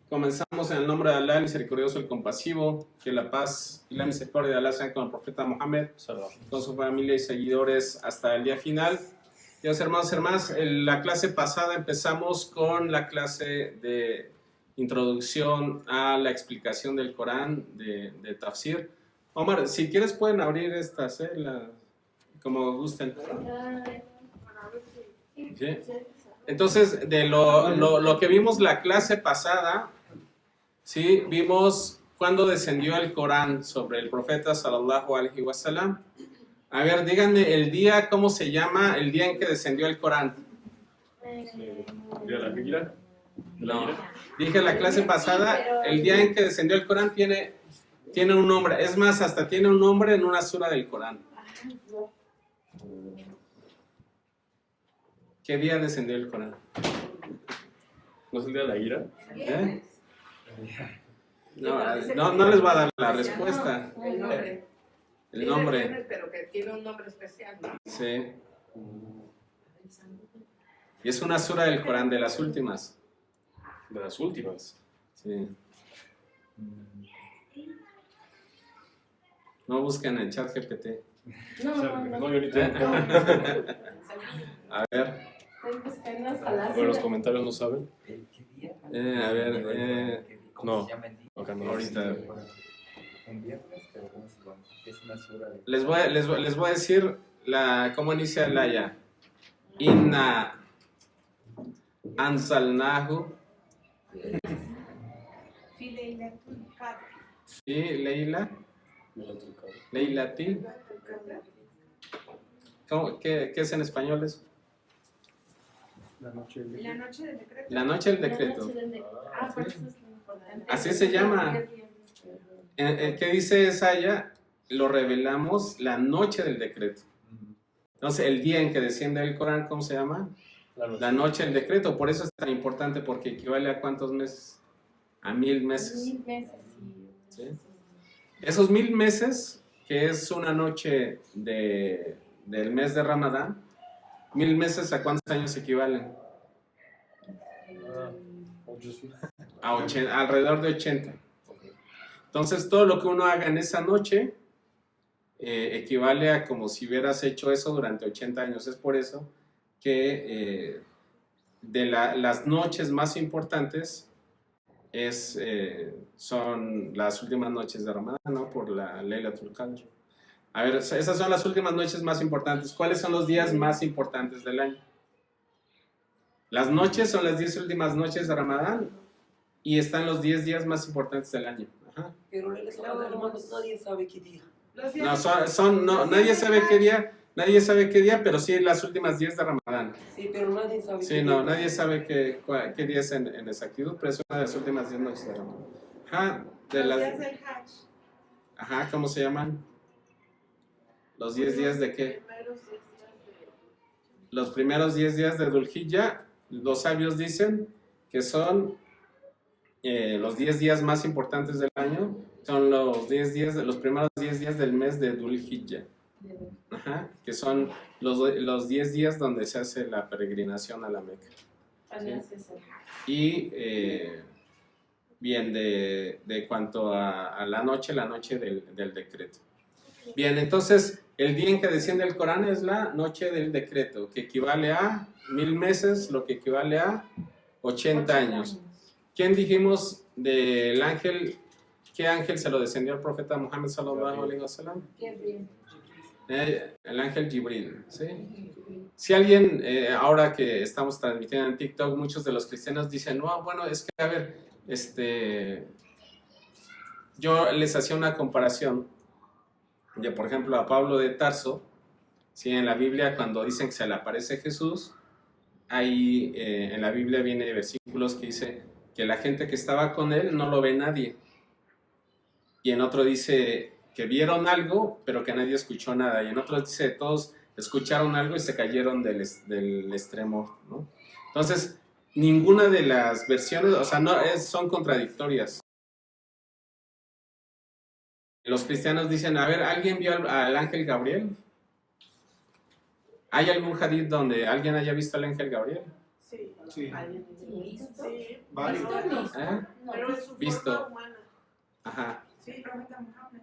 Comenzamos en el nombre de Alá, el misericordioso, el compasivo. Que la paz y la misericordia de Alá sean con el profeta Mohammed, con su familia y seguidores hasta el día final. Queridos hermanos y hermanas, en la clase pasada empezamos con la clase de introducción a la explicación del Corán, de Tafsir. Omar, si quieres pueden abrir estas, como gusten. ¿Sí? Entonces, de lo que vimos la clase pasada, ¿sí? Vimos cuando descendió el Corán sobre el profeta sallallahu alaihi wasallam. A ver, díganme el día, ¿cómo se llama el día en que descendió el Corán? ¿Día de la Hijra? No, dije la clase pasada, el día en que descendió el Corán tiene un nombre, es más, hasta tiene un nombre en una sura del Corán. ¿Qué día descendió el Corán? ¿No es el día de la ira? ¿Eh? No les va a dar la respuesta. El nombre. Pero que tiene un nombre especial, ¿no? Sí. Y es una sura del Corán, de las últimas. De las últimas. Sí. No busquen en chat GPT. No, yo ni tengo. A ver. A ver, los comentarios no saben. A ver. No, acá no. Ahorita. En viernes, pero ¿cómo se llama? Es una sura de... Les voy a decir cómo inicia el aya. Inna anzalnahu fi Leilatil. ¿Qué es en español eso? La noche del decreto. La noche del decreto. Por eso es lo importante. Así se llama. ¿Qué dice esa aya? Lo revelamos la noche del decreto. Entonces, el día en que desciende el Corán, ¿cómo se llama? La noche del decreto. Por eso es tan importante, porque equivale a ¿cuántos meses? A 1000 meses. 1000 meses, ¿Sí? Esos 1000 meses, que es una noche del mes de Ramadán, 1000 meses, ¿a cuántos años equivalen? Alrededor de 80. Entonces, todo lo que uno haga en esa noche equivale a como si hubieras hecho eso durante 80 años. Es por eso que las noches más importantes son las últimas noches de Ramadán, ¿no? Por la Laylatul Qadr. A ver, esas son las últimas noches más importantes. ¿Cuáles son los días más importantes del año? Las noches son las 10 últimas noches de Ramadán y están los 10 días más importantes del año. Ajá. Pero hermanos, nadie sabe qué día. No, nadie sabe qué día, pero sí las últimas 10 de Ramadán. Sí, pero nadie sabe Sí, qué no, día. nadie sabe qué día es en exactitud, pero es una de las últimas 10 noches de Ramadán. Ajá, Los días del Hajj. Ajá, ¿cómo se llaman? ¿Los 10 días de qué? Los primeros 10 días de Dhul Hijjah, los sabios dicen que son los 10 días más importantes del año, son los primeros 10 días del mes de Dhul Hijjah. Ajá, que son los 10 días donde se hace la peregrinación a la Meca. ¿Sí? Y bien, de cuanto a la noche del decreto. Bien, entonces, el día en que desciende el Corán es la noche del decreto, que equivale a 1000 meses, lo que equivale a 80 años. ¿Quién dijimos del ángel? ¿Qué ángel se lo descendió al profeta Muhammad sallallahu alaihi wasallam? El ángel Jibril, ¿sí? Si alguien, ahora que estamos transmitiendo en TikTok, muchos de los cristianos dicen, no, bueno, es que, a ver, yo les hacía una comparación de, por ejemplo, a Pablo de Tarso, ¿sí? En la Biblia, cuando dicen que se le aparece Jesús, ahí en la Biblia viene versículos que dice que la gente que estaba con él no lo ve nadie. Y en otro dice que vieron algo, pero que nadie escuchó nada. Y en otro dice todos escucharon algo y se cayeron del extremo, ¿no? Entonces, ninguna de las versiones, o sea, son contradictorias. Los cristianos dicen, a ver, ¿alguien vio al ángel Gabriel? ¿Hay algún hadith donde alguien haya visto al ángel Gabriel? Sí. Sí. Sí. Alguien ¿Listo? Sí. Varios. Listo. ¿Eh? Pero en su Visto. forma humana. Ajá. Sí, profeta Muhammad.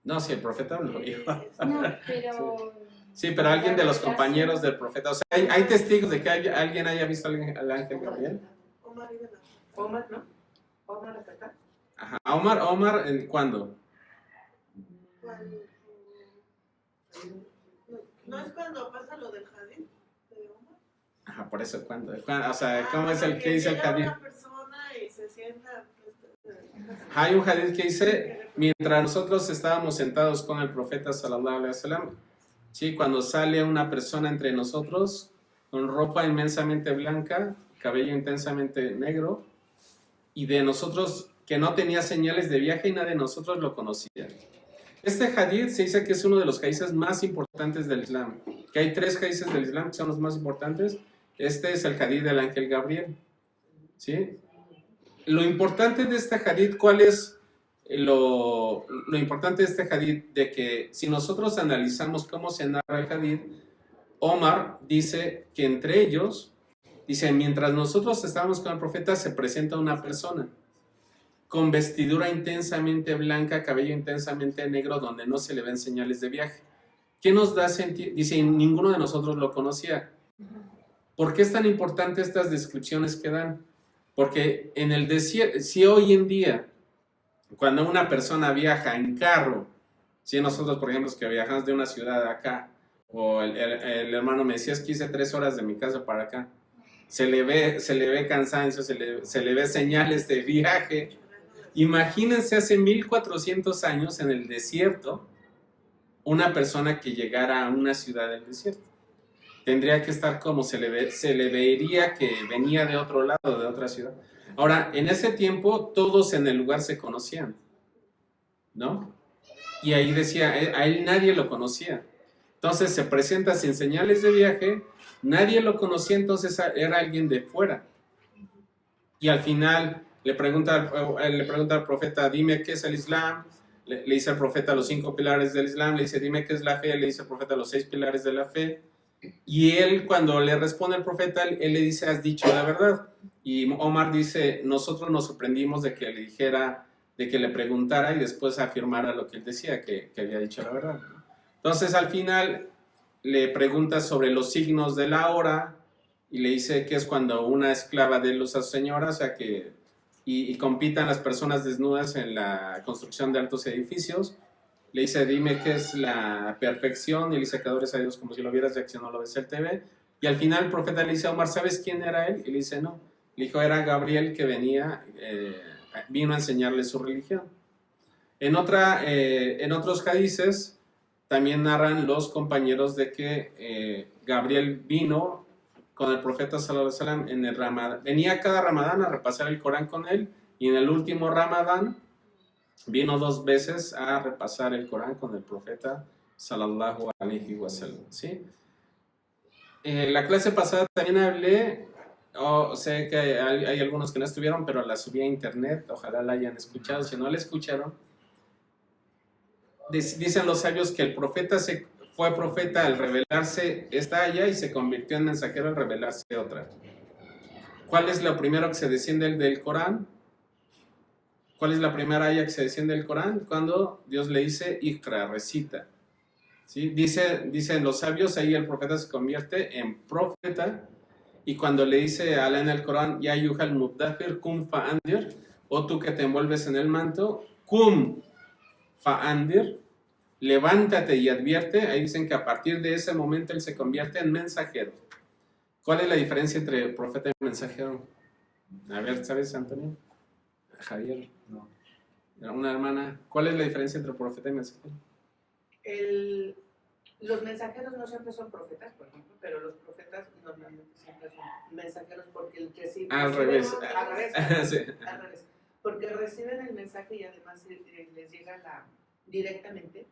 No, sí, el profeta lo vio. No, pero... Sí, pero alguien de los compañeros del profeta. O sea, hay testigos de que alguien haya visto al ángel Gabriel. Omar ibn Abdullah. Omar, ¿no? Omar acá. Ajá. Omar, ¿cuándo? Cuando- ¿No es cuando pasa lo del jardín de Omar? Ajá, por eso, ¿cuándo? O sea, ¿cómo es el que dice el llega hadith? una persona y se sienta. Hay un hadith que dice, mientras nosotros estábamos sentados con el profeta sallallahu alaihi wasallam, sí, cuando sale una persona entre nosotros con ropa inmensamente blanca, cabello intensamente negro, y de nosotros que no tenía señales de viaje y nadie de nosotros lo conocía. Este hadith se dice que es uno de los hadiths más importantes del Islam, que hay 3 hadiths del Islam que son los más importantes. Este es el hadith del ángel Gabriel, ¿sí? Lo importante de este hadith, ¿cuál es lo importante de este hadith? De que si nosotros analizamos cómo se narra el hadith, Omar dice que entre ellos, dice, mientras nosotros estábamos con el profeta, se presenta una persona con vestidura intensamente blanca, cabello intensamente negro, donde no se le ven señales de viaje. ¿Qué nos da sentido? Dice, ninguno de nosotros lo conocía. ¿Por qué es tan importante estas descripciones que dan? Porque en el desierto, si hoy en día, cuando una persona viaja en carro, si nosotros, por ejemplo, que viajamos de una ciudad a acá, o el hermano me decía, es que hice 3 horas de mi casa para acá, se le ve cansancio, se le ve señales de viaje. Imagínense hace 1400 años en el desierto, una persona que llegara a una ciudad del desierto. Tendría que estar como se le vería que venía de otro lado, de otra ciudad. Ahora, en ese tiempo, todos en el lugar se conocían, ¿no? Y ahí decía, a él nadie lo conocía. Entonces se presenta sin señales de viaje, nadie lo conocía, entonces era alguien de fuera. Y al final le pregunta al profeta, dime qué es el Islam. Le dice al profeta los 5 pilares del Islam, le dice, dime qué es la fe. Le dice al profeta los 6 pilares de la fe. Y él, cuando le responde al profeta, él le dice, has dicho la verdad. Y Omar dice, nosotros nos sorprendimos de que le dijera, de que le preguntara y después afirmara lo que él decía, que había dicho la verdad. Entonces, al final, le pregunta sobre los signos de la hora y le dice que es cuando una esclava de luz a su señora, o sea que, y compitan las personas desnudas en la construcción de altos edificios. Le dice, dime qué es la perfección, y le dice que adores a Dios como si lo vieras, ya que no lo ves el TV. Y al final el profeta le dice a Omar, ¿sabes quién era él? Y le dice, no. Le dijo, era Gabriel que vino a enseñarle su religión. En otros hadices también narran los compañeros de que Gabriel vino con el profeta sallallahu alaihi wasallam en el Ramadán. Venía cada Ramadán a repasar el Corán con él, y en el último Ramadán vino 2 veces a repasar el Corán con el profeta sallallahu alaihi wasallam, ¿sí? La clase pasada también hablé, sé que hay algunos que no estuvieron, pero la subí a internet, ojalá la hayan escuchado. Si no la escucharon, dicen los sabios que el profeta fue profeta al revelarse esta aya y se convirtió en mensajero al revelarse otra. ¿Cuál es lo primero que se desciende del Corán? ¿Cuál es la primera aya que se desciende del Corán? Cuando Dios le dice, Iqra, recita. ¿Sí? Dicen los sabios, ahí el profeta se convierte en profeta, y cuando le dice a Alá en el Corán, Ya yuhal muddafir kum fa'andir, o tú que te envuelves en el manto, kum fa'andir, levántate y advierte. Ahí dicen que a partir de ese momento él se convierte en mensajero. ¿Cuál es la diferencia entre profeta y mensajero? A ver, ¿sabes, Antonio? Javier, No. una hermana. ¿Cuál es la diferencia entre profeta y mensajero? Los mensajeros no siempre son profetas, por ejemplo, pero los profetas normalmente siempre son mensajeros porque el que sí. Al revés. Sí. Al revés. Porque reciben el mensaje y además les llega directamente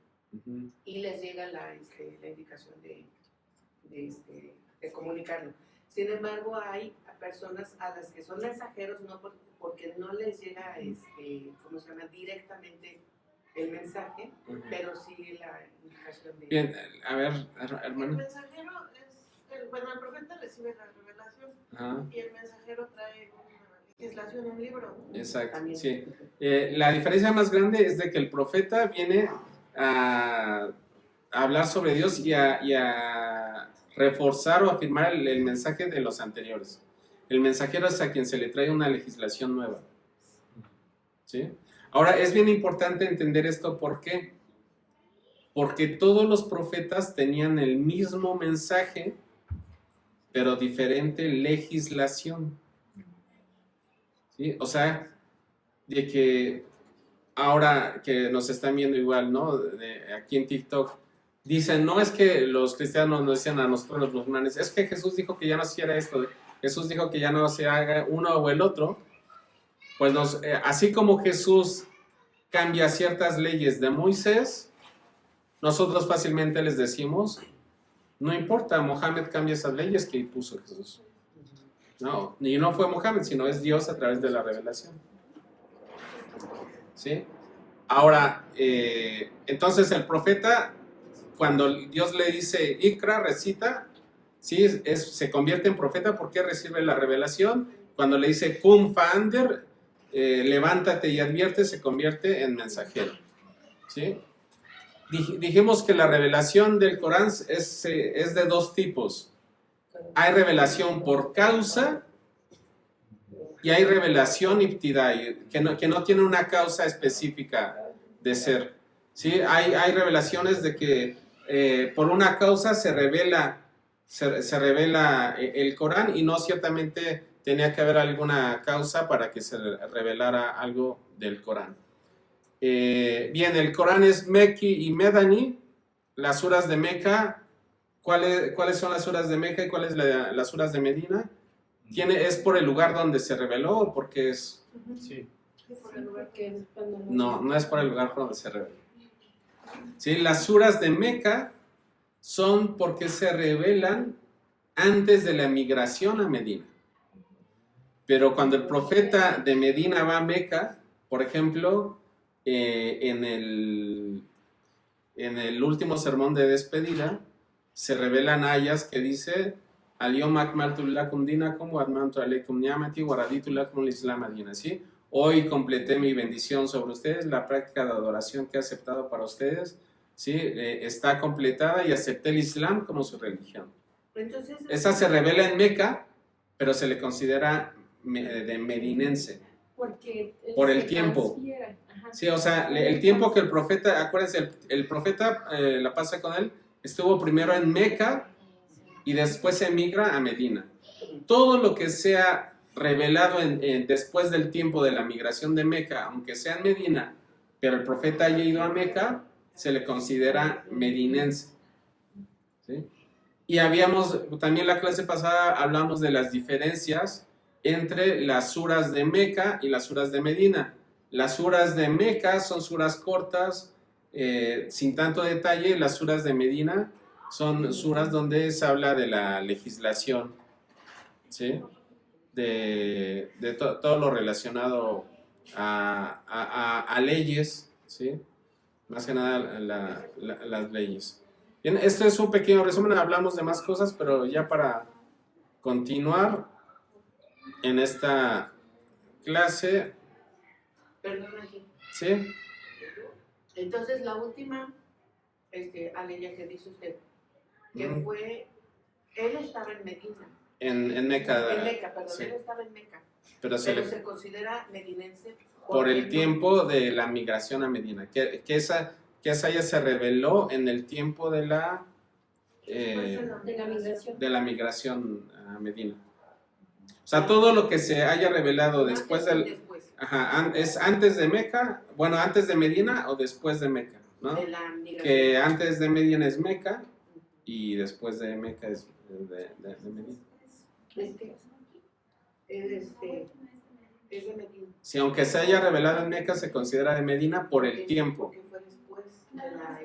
y les llega la indicación de comunicarlo. Sin embargo, hay personas a las que son mensajeros no porque no les llega, ¿cómo se llama? Directamente el mensaje, pero sí la indicación de... Bien, a ver, hermano. El mensajero el profeta recibe la revelación, Ajá. Y el mensajero trae una legislación, un libro. Exacto, También. sí. La diferencia más grande es de que el profeta viene a hablar sobre Dios y a reforzar o afirmar el mensaje de los anteriores. El mensajero es a quien se le trae una legislación nueva. ¿Sí? Ahora, es bien importante entender esto, ¿por qué? Porque todos los profetas tenían el mismo mensaje, pero diferente legislación. ¿Sí? O sea, de que ahora que nos están viendo igual, ¿no? Aquí en TikTok, dicen, no es que los cristianos nos decían a nosotros los musulmanes, es que Jesús dijo que ya no se hiciera esto, Jesús dijo que ya no se haga uno o el otro. Pues así como Jesús cambia ciertas leyes de Moisés, nosotros fácilmente les decimos, no importa, Mohammed cambia esas leyes que impuso Jesús. No, y no fue Mohammed, sino es Dios a través de la revelación. ¿Sí? Ahora, entonces el profeta, cuando Dios le dice, Ikra, recita, ¿sí? Se convierte en profeta porque recibe la revelación. Cuando le dice, Kum Fander, levántate y advierte, se convierte en mensajero. ¿Sí? Dijimos que la revelación del Corán es de dos tipos. Hay revelación por causa y hay revelación ibtidai, que no tiene una causa específica de ser. ¿Sí? Hay revelaciones de que por una causa se revela el Corán y no ciertamente tenía que haber alguna causa para que se revelara algo del Corán. Bien, el Corán es Meki y Medani. Las suras de Meca, ¿cuáles son las suras de Meca y cuáles las suras de Medina? ¿Es por el lugar donde se reveló o porque es...? Sí. No es por el lugar por donde se reveló. ¿Sí? Las suras de Meca son porque se revelan antes de la migración a Medina. Pero cuando el profeta de Medina va a Meca, por ejemplo, en el último sermón de despedida, se revelan ayas que dice Al-yom akmaltu lakum dinakum wa atmamtu alaykum ni'mati wa raditu lakum al-islam dinan, ¿sí? Hoy completé mi bendición sobre ustedes, la práctica de adoración que he aceptado para ustedes, ¿sí? Está completada y acepté el Islam como su religión. Entonces, Esa se revela en Meca, pero se le considera de medinense. Por el tiempo. Sí, o sea, el tiempo que el profeta, acuérdense, el profeta, la paz con él, estuvo primero en Meca y después emigra a Medina. Todo lo que sea revelado después del tiempo de la migración de Meca, aunque sea en Medina, pero el profeta haya ido a Meca, se le considera medinense. ¿Sí? Y también la clase pasada hablamos de las diferencias entre las suras de Meca y las suras de Medina. Las suras de Meca son suras cortas, sin tanto detalle. Las suras de Medina son suras donde se habla de la legislación, ¿sí? De todo lo relacionado a leyes, ¿sí? Más que nada las leyes. Bien, esto es un pequeño resumen, hablamos de más cosas, pero ya para continuar en esta clase. Perdón, aquí. ¿Sí? Entonces, la última aleya que dice usted, que fue, él estaba en Medina. En Meca. En Meca, perdón, sí. él estaba en Meca. Pero se considera medinense por el tiempo de la migración a Medina. Que esa ya se reveló en el tiempo de la migración a Medina. O sea, todo lo que se haya revelado después es antes de Meca, bueno, antes de Medina o después de Meca, ¿no? Que antes de Medina es Meca y después de Meca es de Medina. Es de Medina. Si aunque se haya revelado en Meca, se considera de Medina por el tiempo. Porque fue después de la...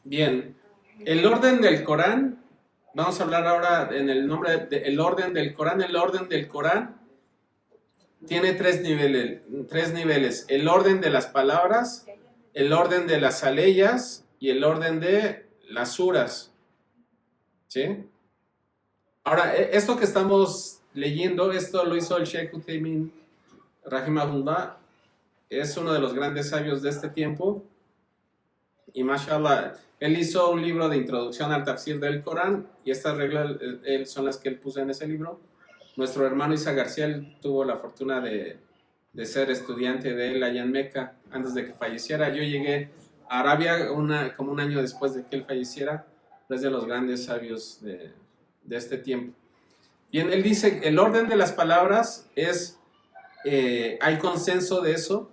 Bien, el orden del Corán, vamos a hablar ahora en el nombre del orden del Corán. El orden del Corán tiene tres niveles. El orden de las palabras, el orden de las aleyas y el orden de las suras. ¿Sí? Ahora, esto que estamos leyendo, esto lo hizo el Sheikh Uthaymin, rahimahullah, es uno de los grandes sabios de este tiempo. Y mashallah, él hizo un libro de introducción al tafsir del Corán, y estas reglas son las que él puso en ese libro. Nuestro hermano Isa García, él tuvo la fortuna de ser estudiante de él allá en Meca antes de que falleciera. Yo llegué a Arabia como un año después de que él falleciera. Es de los grandes sabios de este tiempo. Bien, él dice, el orden de las palabras es, hay consenso de eso,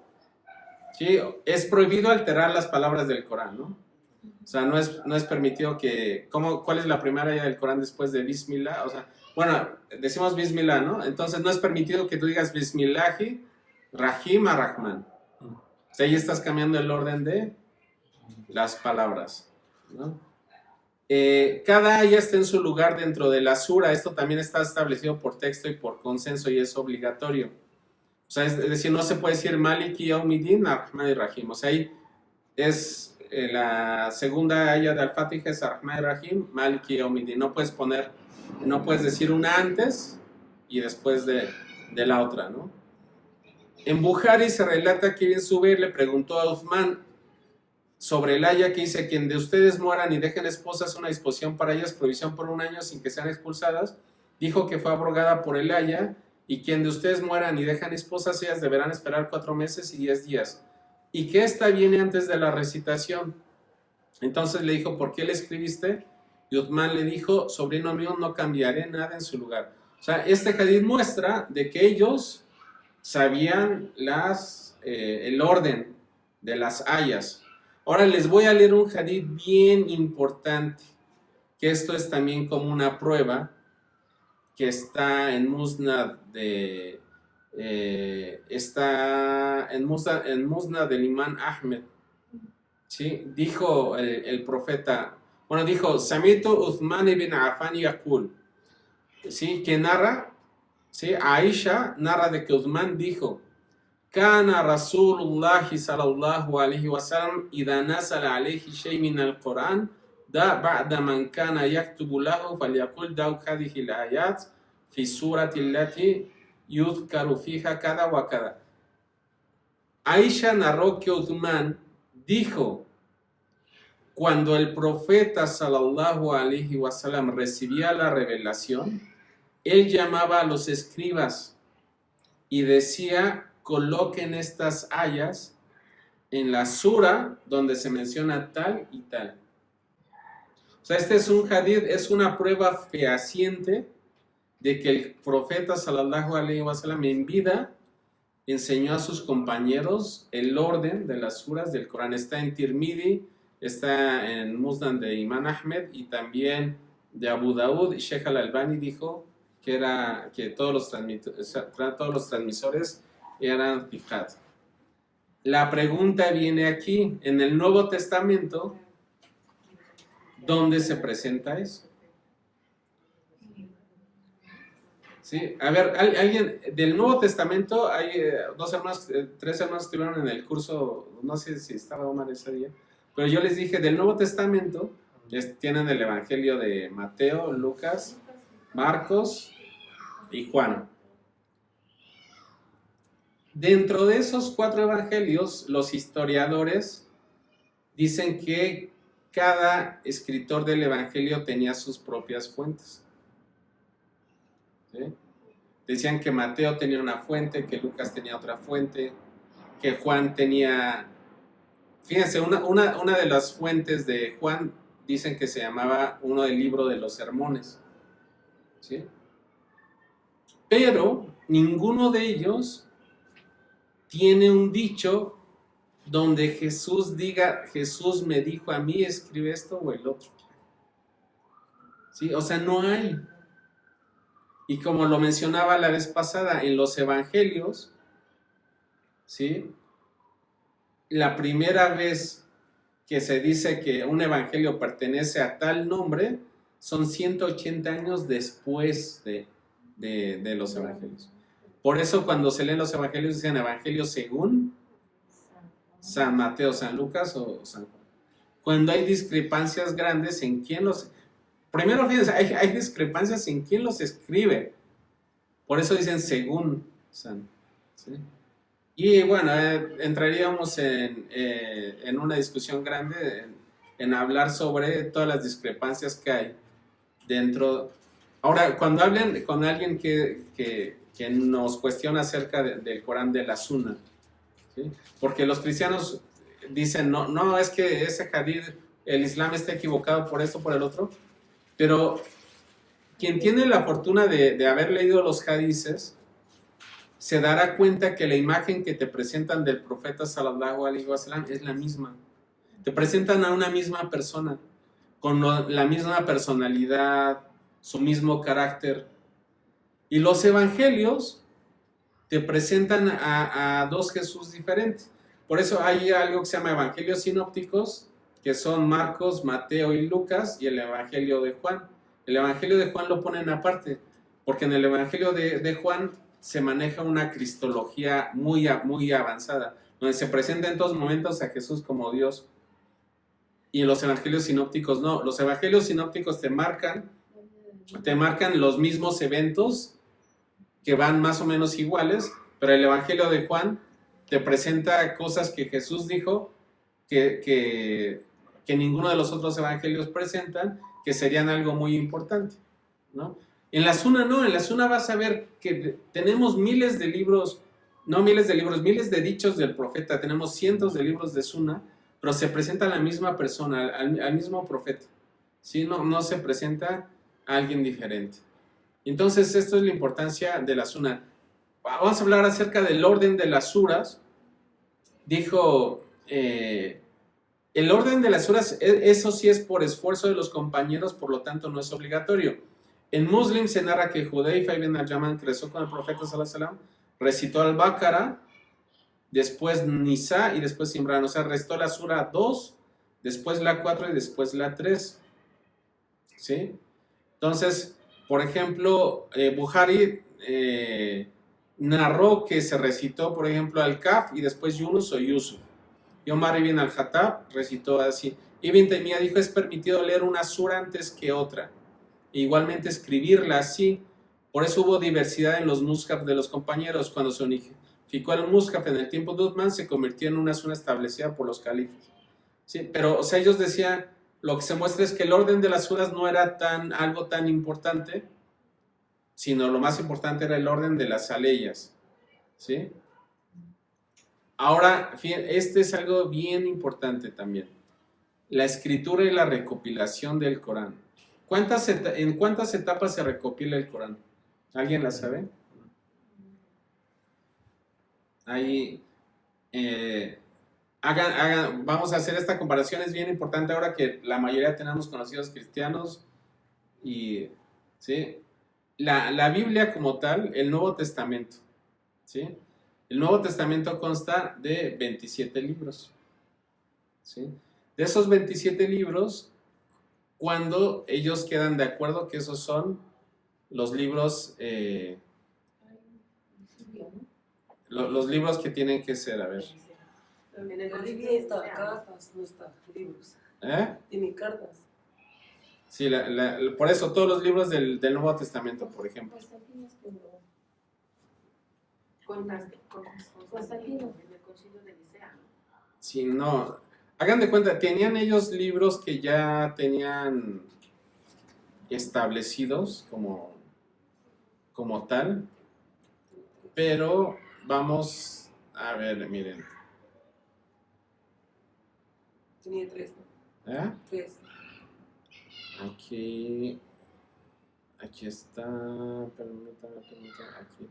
¿sí? Es prohibido alterar las palabras del Corán, ¿no? O sea, no es permitido que, ¿cuál es la primera ayah del Corán después de Bismillah? O sea, bueno, decimos Bismillah, ¿no? Entonces no es permitido que tú digas Bismillahi, Rahim a Rahman. O sea, ahí estás cambiando el orden de las palabras, ¿no? Cada ayah está en su lugar dentro de la sura. Esto también está establecido por texto y por consenso y es obligatorio. O sea, es decir, no se puede decir Maliki Yawmiddin, Ar-Rahman y Rahim. O sea, ahí es la segunda ayah de Al-Fatiha es Ar-Rahman y Rahim, Maliki Yawmiddin. No puedes decir una antes y después de la otra, ¿no? En Bukhari se relata que Ibn Zubayr le preguntó a Uthman sobre el ayah que dice: quien de ustedes mueran y dejen esposas, una disposición para ellas, provisión por un año sin que sean expulsadas. Dijo que fue abrogada por el ayah: y quien de ustedes mueran y dejan esposas, ellas deberán esperar 4 meses y 10 días. Y que esta viene antes de la recitación. Entonces le dijo: ¿por qué le escribiste? Y Uthman le dijo: sobrino mío, no cambiaré nada en su lugar. O sea, este hadith muestra de que ellos sabían el orden de las ayas. Ahora les voy a leer un hadith bien importante, que esto es también como una prueba, que está en Musnad del Imam Ahmed. ¿Sí? Dijo el profeta, dijo Samitu Uthman ibn Affan yaqul, ¿sí? Que narra, ¿sí? Aisha narra de que Uthman dijo: Kana Rasulullah sallallahu alayhi wa sallam idha nasala alayhi shay min al-Quran da ba'da man kana yaktubu lahu falyaqul daw hadhihi al-ayat fi surati allati yudhkaru fiha kada wa kada. Aisha narró que Uthman dijo: cuando el profeta sallallahu alayhi wa sallam recibía la revelación, él llamaba a los escribas y decía: coloquen estas ayas en la sura donde se menciona tal y tal. O sea, este es un hadith, es una prueba fehaciente de que el profeta sallallahu alaihi wasallam en vida enseñó a sus compañeros el orden de las suras del Corán. Está en Tirmidhi, está en Musnad de Imam Ahmed y también de Abu Daud. Sheikh Al-Albani dijo que todos los transmisores eran fiqat. La pregunta viene aquí, en el Nuevo Testamento, ¿dónde se presenta eso? ¿Sí? A ver, alguien del Nuevo Testamento, hay 3 hermanos que estuvieron en el curso, no sé si estaba Omar ese día, pero yo les dije, del Nuevo Testamento, tienen el Evangelio de Mateo, Lucas, Marcos y Juan. Dentro de esos 4 evangelios, los historiadores dicen que cada escritor del evangelio tenía sus propias fuentes. ¿Sí? Decían que Mateo tenía una fuente, que Lucas tenía otra fuente, que Juan tenía... Fíjense, una de las fuentes de Juan dicen que se llamaba uno del libro de los sermones. ¿Sí? Pero ninguno de ellos tiene un dicho donde Jesús diga: Jesús me dijo a mí, escribe esto o el otro. ¿Sí? O sea, no hay. Y como lo mencionaba la vez pasada, en los evangelios, ¿sí? La primera vez que se dice que un evangelio pertenece a tal nombre son 180 años después de los evangelios. Por eso cuando se leen los evangelios dicen evangelio según San Mateo, San Lucas o San Juan. cuando hay discrepancias grandes en quién los... Primero, fíjense, hay discrepancias en quién los escribe. Por eso dicen según San. ¿Sí? Y bueno, entraríamos en una discusión grande en hablar sobre todas las discrepancias que hay dentro. Ahora, cuando hablen con alguien que nos cuestiona acerca del Corán de la Sunna, ¿sí? Porque los cristianos dicen, no, es que ese hadith, el Islam está equivocado por esto, por el otro, pero quien tiene la fortuna de haber leído los hadices, se dará cuenta que la imagen que te presentan del profeta sallallahu alaihi wasallam es la misma. Te presentan a una misma persona, con la misma personalidad, su mismo carácter. Y los evangelios te presentan a dos Jesús diferentes. Por eso hay algo que se llama evangelios sinópticos, que son Marcos, Mateo y Lucas, y el evangelio de Juan. El evangelio de Juan lo ponen aparte, porque en el evangelio de Juan se maneja una cristología muy avanzada, donde se presenta en todos momentos a Jesús como Dios. Y en los evangelios sinópticos no. Los evangelios sinópticos te marcan los mismos eventos que van más o menos iguales, pero el evangelio de Juan te presenta cosas que Jesús dijo que ninguno de los otros evangelios presentan, que serían algo muy importante, ¿no? En la Sunna no, en la Sunna vas a ver que tenemos miles de libros, miles de dichos del profeta, tenemos cientos de libros de Sunna, pero se presenta a la misma persona, al mismo profeta, ¿sí? No se presenta a alguien diferente. Entonces, esto es la importancia de la Sunna. Vamos a hablar acerca del orden de las suras. Dijo, el orden de las suras, eso sí es por esfuerzo de los compañeros, por lo tanto no es obligatorio. En Muslim se narra que Hudayfa ibn al-Yaman, que rezó con el profeta sallallahu alaihi wasallam, recitó al-Baqara, después Nisa y después Imran. O sea, recitó la sura 2, después la 4 y después la 3. ¿Sí? Entonces, por ejemplo, Bukhari narró que se recitó, por ejemplo, al-Kaf y después Yunus o Yusuf. Y Omar ibn al-Khattab recitó así. Ibn Taymiyyah dijo, es permitido leer una sura antes que otra. E igualmente escribirla así. Por eso hubo diversidad en los mushaf de los compañeros. Cuando se unificó el mushaf en el tiempo de Uthman, se convirtió en una suna establecida por los califas. ¿Sí? Pero, o sea, ellos decían, lo que se muestra es que el orden de las suras no era algo tan importante, sino lo más importante era el orden de las aleyas. ¿Sí? Ahora, este es algo bien importante también. La escritura y la recopilación del Corán. ¿En cuántas etapas se recopila el Corán? ¿Alguien la sabe? Ahí, vamos a hacer esta comparación, es bien importante ahora que la mayoría tenemos conocidos cristianos. Y, ¿sí? La Biblia como tal, el Nuevo Testamento, ¿sí? El Nuevo Testamento consta de 27 libros, ¿sí? De esos 27 libros, cuando ellos quedan de acuerdo que esos son los libros, los libros que tienen que ser, a ver. En la Biblia está cartas, no está libros. Tiene cartas. Sí, por eso todos los libros del Nuevo Testamento, por ejemplo. Constantino, en el concilio de Nicea, ¿no? Sí, no. Hagan de cuenta, tenían ellos libros que ya tenían establecidos como tal, pero vamos a ver, miren. Tenía 3, ¿no? 3. Aquí está, permítame, aquí.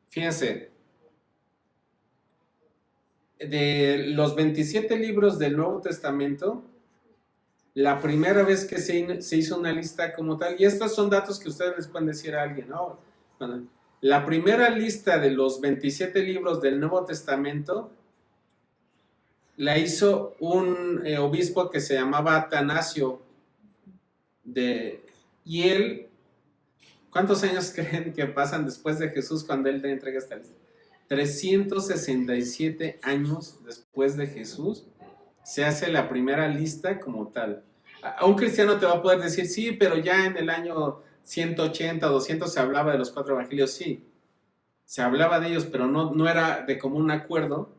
Fíjense, de los 27 libros del Nuevo Testamento, la primera vez que se hizo una lista como tal, y estos son datos que ustedes les pueden decir a alguien, ¿no? Bueno, la primera lista de los 27 libros del Nuevo Testamento la hizo un obispo que se llamaba Atanasio, y él, ¿cuántos años creen que pasan después de Jesús cuando él te entrega esta lista? 367 años después de Jesús, se hace la primera lista como tal. A un cristiano te va a poder decir, sí, pero ya en el año 180, 200 se hablaba de los 4 evangelios, sí. Se hablaba de ellos, pero no era de común acuerdo.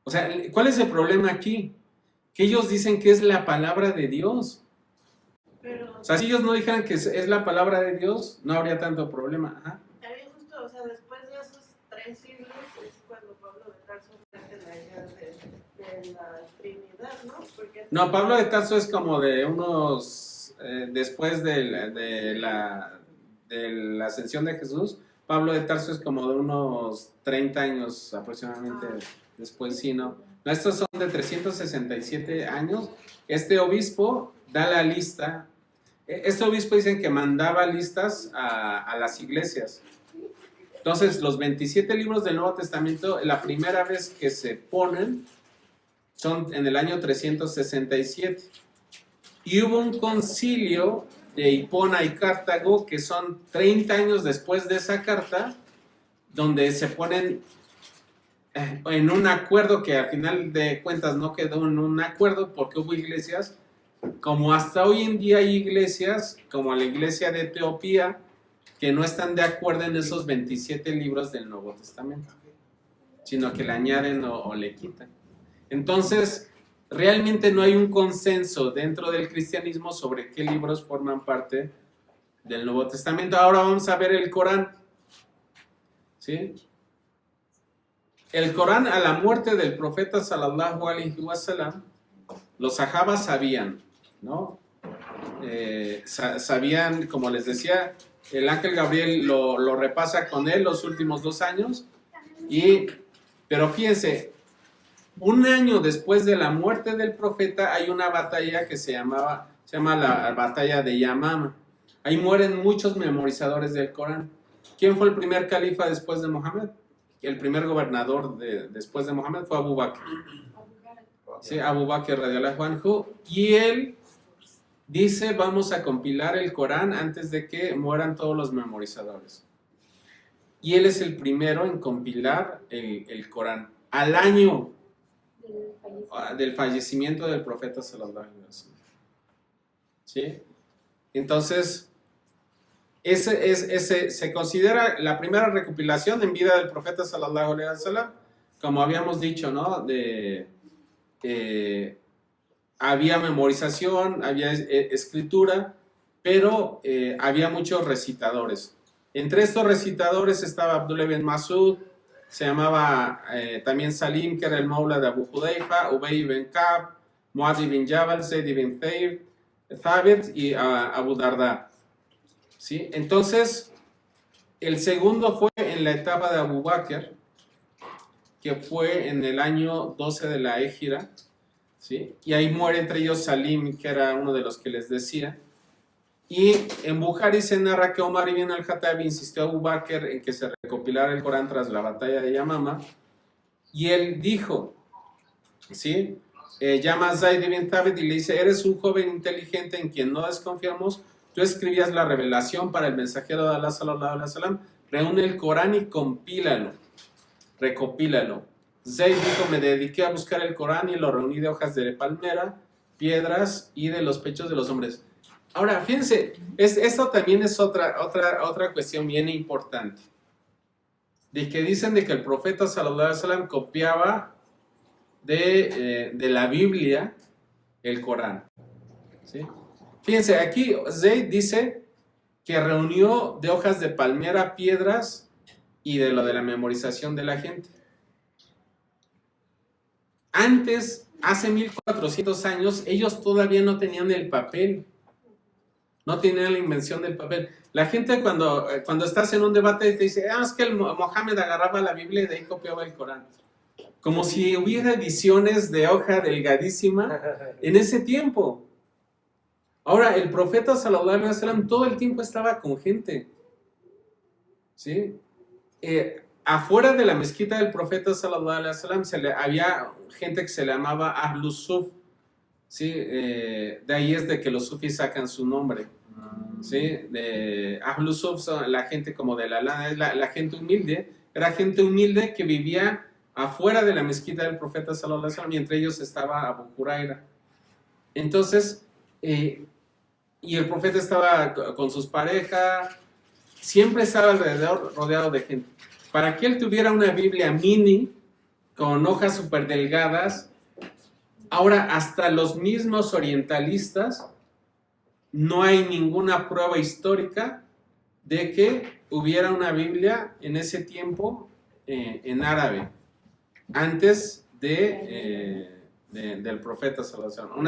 O sea, ¿cuál es el problema aquí? Que ellos dicen que es la palabra de Dios. Pero, O sea, si ellos no dijeran que es la palabra de Dios, no habría tanto problema. Ajá. también justo, o sea, después de esos 3 siglos es cuando Pablo de Tarso mete la idea de la Trinidad, ¿no? Porque No, Pablo de Tarso es como de unos, después de la ascensión de Jesús, Pablo de Tarso es como de unos 30 años aproximadamente después, sí, ¿no? No, estos son de 367 años. Este obispo da la lista. Este obispo dicen que mandaba listas a las iglesias. Entonces, los 27 libros del Nuevo Testamento, la primera vez que se ponen, son en el año 367. Y hubo un concilio de Hipona y Cartago, que son 30 años después de esa carta, donde se ponen en un acuerdo que al final de cuentas no quedó en un acuerdo, porque hubo iglesias, como hasta hoy en día hay iglesias, como la iglesia de Etiopía, que no están de acuerdo en esos 27 libros del Nuevo Testamento, sino que le añaden o le quitan. Entonces, realmente no hay un consenso dentro del cristianismo sobre qué libros forman parte del Nuevo Testamento. Ahora vamos a ver el Corán. ¿Sí? El Corán, a la muerte del profeta sallallahu alaihi wasallam, los sahabas sabían, ¿no? Sabían, como les decía, el ángel Gabriel lo repasa con él los últimos 2 años, pero fíjense, un año después de la muerte del profeta hay una batalla que se llama la batalla de Yamama. Ahí mueren muchos memorizadores del Corán. ¿Quién fue el primer califa después de Mohammed? El primer gobernador después de Mohammed fue Abu Bakr. Sí, Abu Bakr radiyallahu anhu. Y él dice, vamos a compilar el Corán antes de que mueran todos los memorizadores. Y él es el primero en compilar el Corán. Al año del fallecimiento del profeta sallallahu alaihi wasallam. ¿Sí? Entonces, se considera la primera recopilación en vida del profeta sallallahu alaihi wasallam, como habíamos dicho, ¿no? Había memorización, había escritura, pero había muchos recitadores. Entre estos recitadores estaba Abdullah ibn Masud, se llamaba también Salim, que era el maula de Abu Hudayfa, Ubay ibn Ka'b, Muad ibn Jabal, Zayd ibn Thabit y Abu Darda. ¿Sí? Entonces, el segundo fue en la etapa de Abu Bakr, que fue en el año 12 de la Égira, ¿sí? Y ahí muere entre ellos Salim, que era uno de los que les decía. Y en Bukhari se narra que Omar ibn al-Khattab insistió a Abu Bakr en que se recopilara el Corán tras la batalla de Yamama, y él dijo, ¿sí? Llama a Zayd ibn Thabit y le dice, eres un joven inteligente en quien no desconfiamos, tú escribías la revelación para el mensajero de Allah sallallahu alaihi wasallam, reúne el Corán y compílalo, recopílalo. Zayd dijo, me dediqué a buscar el Corán y lo reuní de hojas de palmera, piedras y de los pechos de los hombres. Ahora, fíjense, esto también es otra cuestión bien importante, de que dicen de que el profeta sallallahu alaihi wasallam copiaba de la Biblia el Corán, ¿sí? Fíjense, aquí Zayd dice que reunió de hojas de palmera, piedras y de lo de la memorización de la gente. Antes, hace 1400 años, ellos todavía no tenían el papel. No tenían la invención del papel. La gente cuando estás en un debate te dice, es que el Mohammed agarraba la Biblia y de ahí copiaba el Corán. Como si hubiera ediciones de hoja delgadísima en ese tiempo. Ahora, el profeta sallallahu alaihi wasallam todo el tiempo estaba con gente. ¿Sí? Afuera de la mezquita del profeta sallallahu alaihi wasallam había gente que se le llamaba Ahlus Suf. ¿Sí? De ahí es de que los sufis sacan su nombre. ¿Sí? De Ahlus Suf son la gente como de la gente humilde, era gente humilde que vivía afuera de la mezquita del profeta sallallahu alaihi wasallam, y entre ellos estaba Abu Huraira. Entonces, y el profeta estaba con sus parejas, siempre estaba alrededor rodeado de gente. Para que él tuviera una Biblia mini, con hojas súper delgadas, ahora hasta los mismos orientalistas, no hay ninguna prueba histórica de que hubiera una Biblia en ese tiempo en árabe, antes del profeta sallallahu alaihi wasallam.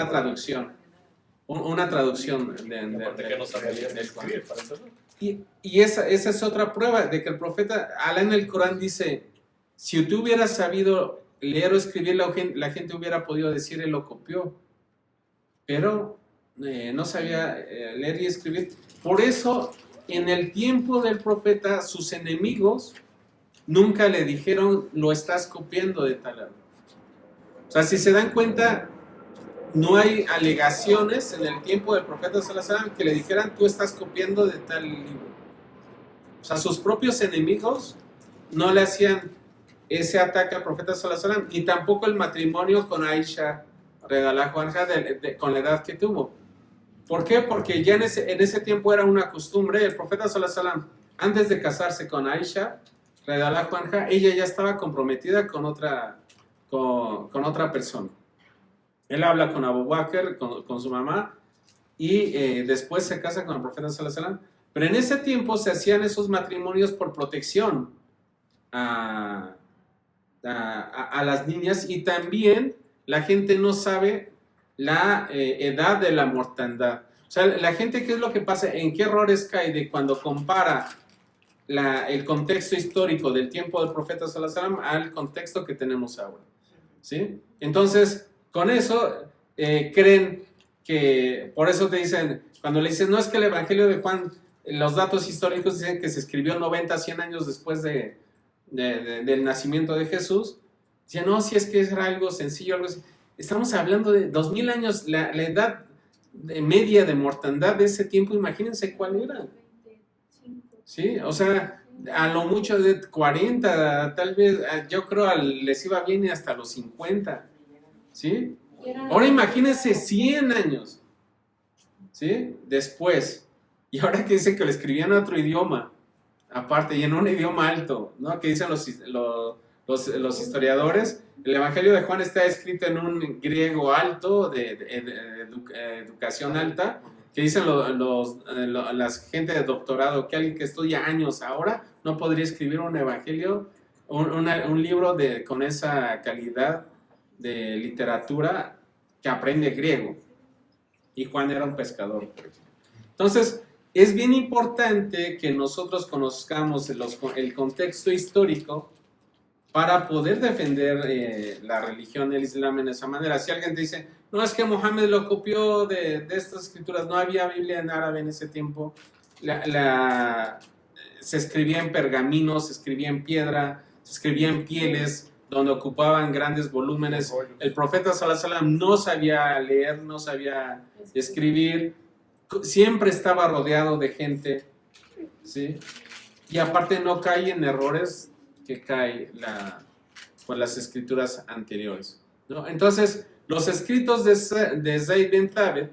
Una traducción Aparte que no sabía leer ni escribir, para hacerlo. y esa es otra prueba de que el profeta, Alá en el Corán dice, si tú hubieras sabido leer o escribir, la gente hubiera podido decir, él lo copió, pero no sabía leer y escribir. Por eso, en el tiempo del profeta, sus enemigos nunca le dijeron, lo estás copiando de tal árbol. O sea, si se dan cuenta, no hay alegaciones en el tiempo del profeta sallallahu alaihi wasallam que le dijeran, tú estás copiando de tal libro. O sea, sus propios enemigos no le hacían ese ataque al profeta sallallahu alaihi wasallam, ni tampoco el matrimonio con Aisha radhiyallahu anha con la edad que tuvo. ¿Por qué? Porque ya en ese tiempo era una costumbre, el profeta sallallahu alaihi wasallam, antes de casarse con Aisha radhiyallahu anha, ella ya estaba comprometida con otra persona. Él habla con Abu Bakr, con su mamá, y después se casa con el profeta sallallahu alaihi wasallam. Pero en ese tiempo se hacían esos matrimonios por protección a las niñas, y también la gente no sabe la edad de la mortandad. O sea, la gente, ¿qué es lo que pasa? ¿En qué errores cae de cuando compara el contexto histórico del tiempo del profeta sallallahu alaihi wasallam al contexto que tenemos ahora? ¿Sí? Entonces, con eso creen que, por eso te dicen, cuando le dicen, no es que el Evangelio de Juan, los datos históricos dicen que se escribió 90, 100 años después del nacimiento de Jesús, dicen, no, si es que era algo sencillo, algo así. Estamos hablando de 2000 años, la edad media de mortandad de ese tiempo, imagínense cuál era. ¿Sí? O sea, a lo mucho de 40, tal vez, yo creo les iba bien y hasta los 50. ¿Sí? Ahora imagínense 100 años, ¿sí? Después, y ahora que dicen que lo escribían en otro idioma, aparte, y en un idioma alto, ¿no? Que dicen los historiadores, el Evangelio de Juan está escrito en un griego alto, de educación alta, que dicen la gente de doctorado, que alguien que estudia años ahora no podría escribir un evangelio, un libro con esa calidad de literatura que aprende griego. Y Juan era un pescador, por ejemplo. Entonces, es bien importante que nosotros conozcamos el contexto histórico para poder defender la religión del Islam en esa manera. Si alguien te dice, no, es que Mohammed lo copió de estas escrituras, no había Biblia en árabe en ese tiempo, se escribía en pergaminos, se escribía en piedra, se escribía en pieles, donde ocupaban grandes volúmenes. El profeta sallallahu alaihi wasallam no sabía leer, no sabía escribir, siempre estaba rodeado de gente, ¿sí? Y aparte no cae en errores que cae las escrituras anteriores, ¿no? Entonces, los escritos de Zayd bin Thabit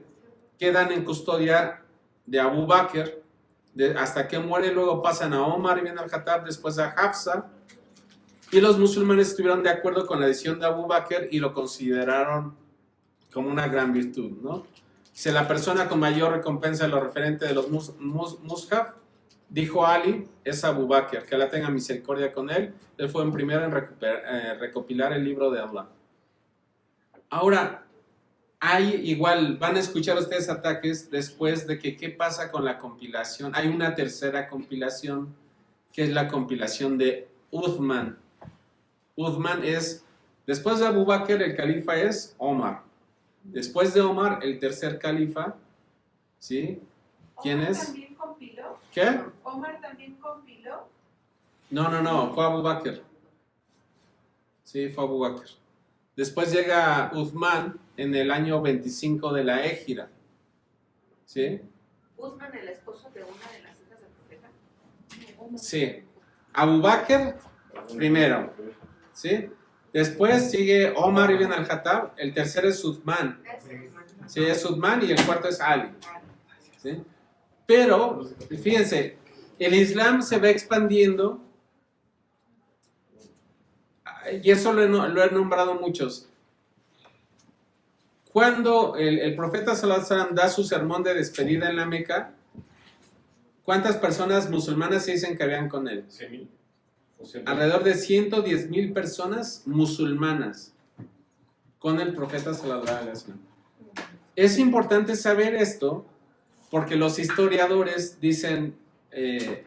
quedan en custodia de Abu Bakr hasta que muere, luego pasan a Omar ibn al-Khattab, después a Hafsa, y los musulmanes estuvieron de acuerdo con la decisión de Abu Bakr y lo consideraron como una gran virtud, ¿no? Si la persona con mayor recompensa en lo referente de los mushaf, dijo Ali, es Abu Bakr, que Allah tenga misericordia con él. Él fue el primero en recopilar el libro de Allah. Ahora, van a escuchar ustedes ataques después de que qué pasa con la compilación. Hay una tercera compilación, que es la compilación de Uthman. Uthman es, después de Abu Bakr, el califa es Omar. Después de Omar, el tercer califa, ¿sí? ¿Quién es? ¿Omar también compiló? ¿Qué? ¿Omar también compiló? No, fue Abu Bakr. Sí, fue Abu Bakr. Después llega Uthman en el año 25 de la Égira. ¿Sí? Uthman, el esposo de una de las hijas del profeta. Sí. Abu Bakr primero, ¿sí? Después sigue Omar ibn al-Khattab, el tercero es Uthman, ¿sí? Es Uthman y el cuarto es Ali, ¿sí? Pero, fíjense, el Islam se va expandiendo, y eso lo he nombrado muchos. Cuando el profeta sallallahu alaihi wasallam da su sermón de despedida en la Meca, ¿cuántas personas musulmanas se dicen que habían con él? 100.000. Alrededor de 110,000 personas musulmanas con el profeta sallallahu alaihi wasallam. Es importante saber esto porque los historiadores dicen,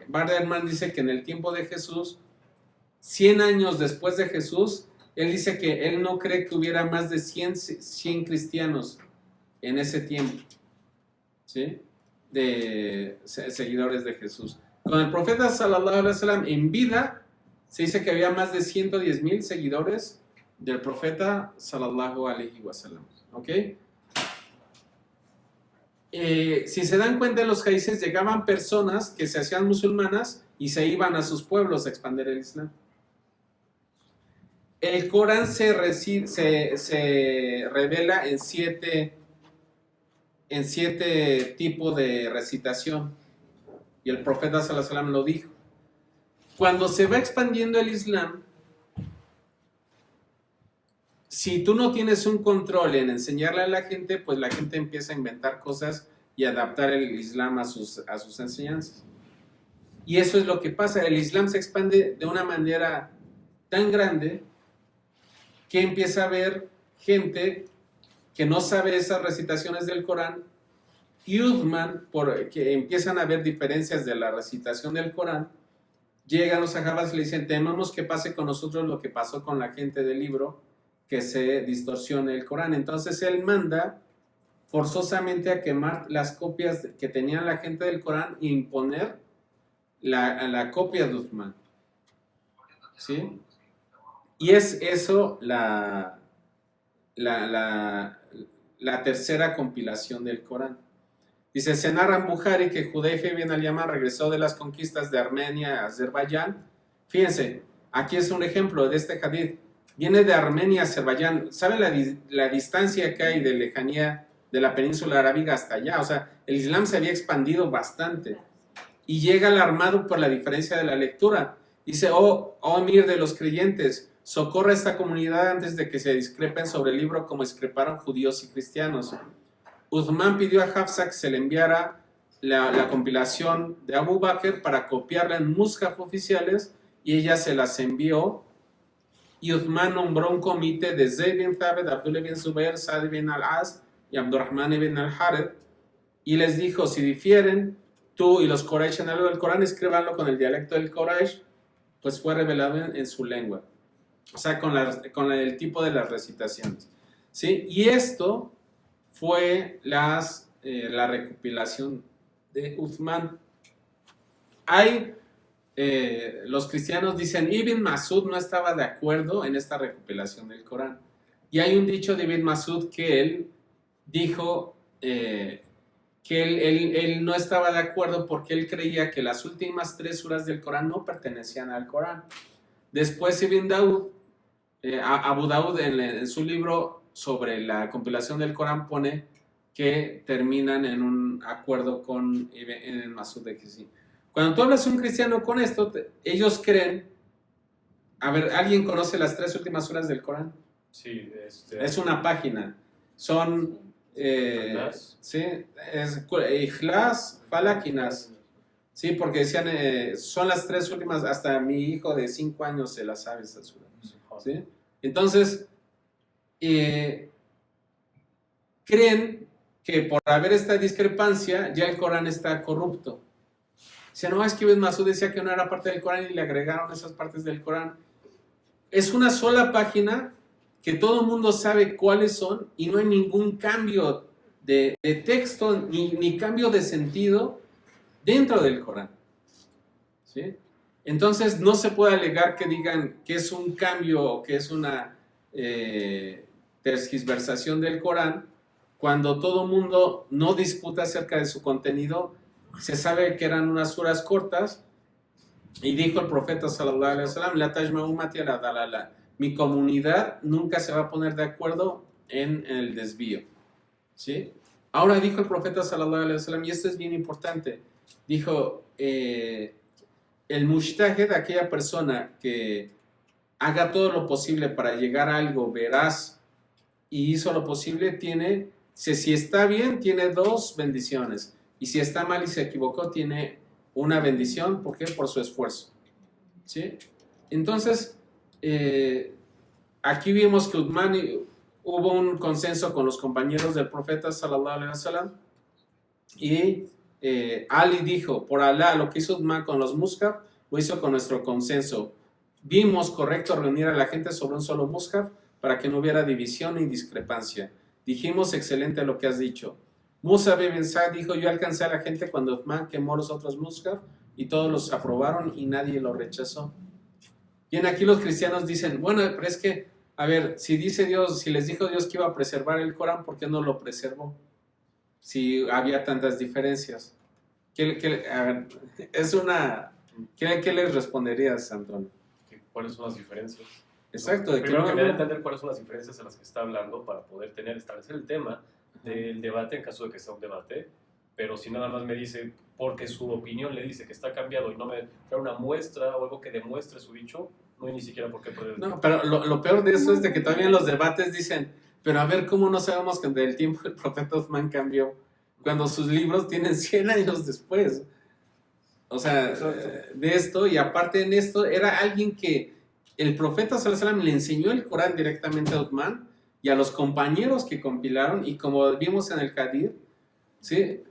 Barderman dice que en el tiempo de Jesús, 100 años después de Jesús, él dice que él no cree que hubiera más de 100 cristianos en ese tiempo, ¿sí? De seguidores de Jesús. Con el profeta sallallahu alaihi wasallam en vida, se dice que había más de 110,000 seguidores del profeta sallallahu alaihi wasallam, ¿ok? Si se dan cuenta en los países, llegaban personas que se hacían musulmanas y se iban a sus pueblos a expandir el Islam. El Corán se revela en siete tipos de recitación. Y el profeta sallallahu alaihi wasallam lo dijo. Cuando se va expandiendo el Islam, si tú no tienes un control en enseñarle a la gente, pues la gente empieza a inventar cosas y adaptar el Islam a sus enseñanzas. Y eso es lo que pasa. El Islam se expande de una manera tan grande que empieza a haber gente que no sabe esas recitaciones del Corán, y Uthman, porque empiezan a haber diferencias de la recitación del Corán, llegan los sahabas y le dicen, temamos que pase con nosotros lo que pasó con la gente del libro, que se distorsione el Corán. Entonces él manda forzosamente a quemar las copias que tenía la gente del Corán e imponer la copia de Uthman, ¿sí? Y es eso la tercera compilación del Corán. Dice, se narra en Bukhari que Hudayfa ibn al-Yaman regresó de las conquistas de Armenia a Azerbaiyán. Fíjense, aquí es un ejemplo de este hadith. Viene de Armenia a Azerbaiyán. ¿Saben la distancia que hay de lejanía de la península arábiga hasta allá? O sea, el Islam se había expandido bastante. Y llega alarmado por la diferencia de la lectura. Dice, oh emir de los creyentes, socorre a esta comunidad antes de que se discrepen sobre el libro como discreparon judíos y cristianos. Uthman pidió a Hafsa que se le enviara la compilación de Abu Bakr para copiarla en mushaf oficiales, y ella se las envió. Y Uthman nombró un comité de Zayd bin Thabit, Abdullah bin Zubair, Sa'd bin al-As y Abdurrahman ibn al-Harith, y les dijo, si difieren tú y los Quraysh en algo del Corán, escríbanlo con el dialecto del Quraysh, pues fue revelado en su lengua. O sea, con el tipo de las recitaciones, ¿sí? Y esto fue la recopilación de Uthman. Los cristianos dicen, Ibn Masud no estaba de acuerdo en esta recopilación del Corán. Y hay un dicho de Ibn Masud que él dijo que él no estaba de acuerdo porque él creía que las últimas 3 suras del Corán no pertenecían al Corán. Después Ibn Daud, Abu Daud en su libro sobre la compilación del Corán pone que terminan en un acuerdo con Ibn Masud de que sí. Cuando tú hablas a un cristiano con esto, ellos creen, a ver, ¿alguien conoce las 3 últimas suras del Corán? Sí, Es una página, son sí, es Ikhlas, Falak y Nas. Sí, porque decían, son las 3 últimas, hasta mi hijo de 5 años se las sabe esa sura, ¿sí? Entonces, creen que por haber esta discrepancia, ya el Corán está corrupto. Dice, no, es que Ibn Masud decía que no era parte del Corán y le agregaron esas partes del Corán. Es una sola página que todo el mundo sabe cuáles son y no hay ningún cambio de texto ni cambio de sentido dentro del Corán, ¿sí? Entonces no se puede alegar que digan que es un cambio o que es una tergiversación del Corán cuando todo el mundo no disputa acerca de su contenido. Se sabe que eran unas suras cortas Y dijo el profeta sallallahu alaihi wasallam, la tajma ummati ala dalala. Mi comunidad nunca se va a poner de acuerdo en el desvío. ¿Sí? Ahora dijo el profeta sallallahu alaihi wasallam, y esto es bien importante, dijo, el mujtahid, aquella persona que haga todo lo posible para llegar a algo veraz y hizo lo posible, tiene, si está bien, tiene 2 bendiciones. Y si está mal y se equivocó, tiene una bendición. ¿Por qué? Por su esfuerzo. ¿Sí? Entonces, aquí vimos que Uthman hubo un consenso con los compañeros del profeta sallallahu alaihi wasallam y Ali dijo, por Alá, lo que hizo Uthman con los mushaf, lo hizo con nuestro consenso. Vimos correcto reunir a la gente sobre un solo mushaf para que no hubiera división ni discrepancia. Dijimos, excelente lo que has dicho. Musa ibn Sa'd dijo, yo alcancé a la gente cuando Uthman quemó los otros mushaf y todos los aprobaron y nadie lo rechazó. Y en aquí los cristianos dicen, bueno, pero es que, a ver, si dice Dios, si les dijo Dios que iba a preservar el Corán, ¿por qué no lo preservó? Si había tantas diferencias. A ver, ¿qué les responderías, Antonio? ¿Cuáles son las diferencias? Exacto. Primero que me da a entender cuáles son las diferencias de las que está hablando para poder establecer el tema del debate en caso de que sea un debate, pero si nada más me dice, porque su opinión le dice que está cambiado y no me trae una muestra o algo que demuestre su dicho, no hay ni siquiera por qué poder... No, pero lo peor de eso es de que todavía en los debates dicen, pero a ver, ¿cómo no sabemos que del tiempo el profeta Uthman cambió? Cuando sus libros tienen 100 años después. O sea, de esto, y aparte en esto, era alguien que el profeta sallallahu alaihi wasallam le enseñó el Corán directamente a Uthman y a los compañeros que compilaron, y como vimos en el hadith, ¿sí?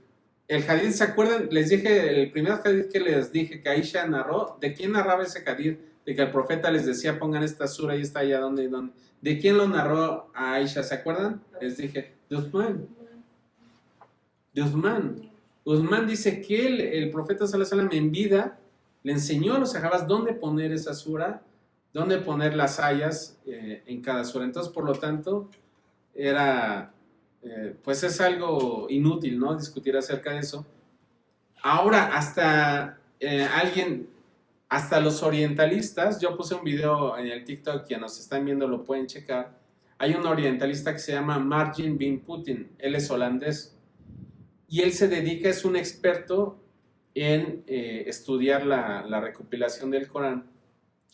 El hadith, ¿se acuerdan? Les dije, el primer hadith que les dije que Aisha narró, ¿de quién narraba ese hadith? De que el profeta les decía, pongan esta sura y esta allá, ¿dónde y dónde? ¿De quién lo narró a Aisha? ¿Se acuerdan? Les dije, de Uthman. De Uthman. Uthman dice que el profeta sallallahu alaihi wasallam en vida le enseñó a los sahabas dónde poner esa sura, dónde poner las ayas en cada sura. Entonces, por lo tanto, era, pues es algo inútil, ¿no? Discutir acerca de eso. Ahora, hasta hasta los orientalistas, yo puse un video en el TikTok, quienes nos están viendo lo pueden checar. Hay un orientalista que se llama Margin bin Putin, él es holandés. Y él se dedica, es un experto en estudiar la recopilación del Corán.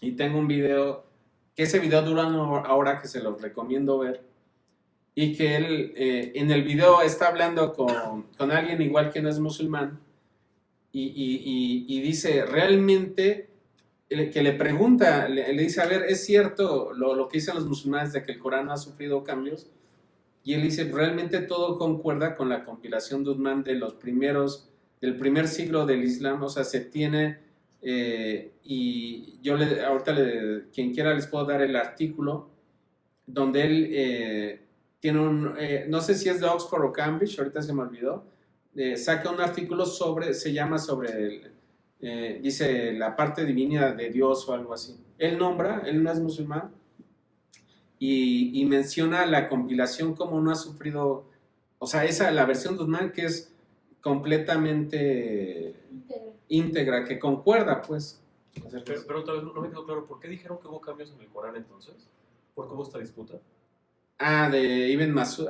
Y tengo un video, que ese video dura una hora, que se los recomiendo ver. Y que él en el video está hablando con alguien igual que no es musulmán. Y dice, realmente, que le pregunta, le dice, a ver, ¿es cierto lo que dicen los musulmanes de que el Corán no ha sufrido cambios? Y él dice, realmente todo concuerda con la compilación de Uthman del primer siglo del Islam. O sea, se tiene, y yo ahorita quien quiera les puedo dar el artículo, donde él tiene no sé si es de Oxford o Cambridge, ahorita se me olvidó, saca un artículo dice la parte divina de Dios o algo así. Él no es musulmán, y menciona la compilación como no ha sufrido, o sea, la versión de Uthman que es completamente íntegra, que concuerda, pues. Pero otra vez no me quedó claro, ¿por qué dijeron que hubo cambios en el Corán entonces? ¿Por qué hubo esta disputa? De Ibn Masud,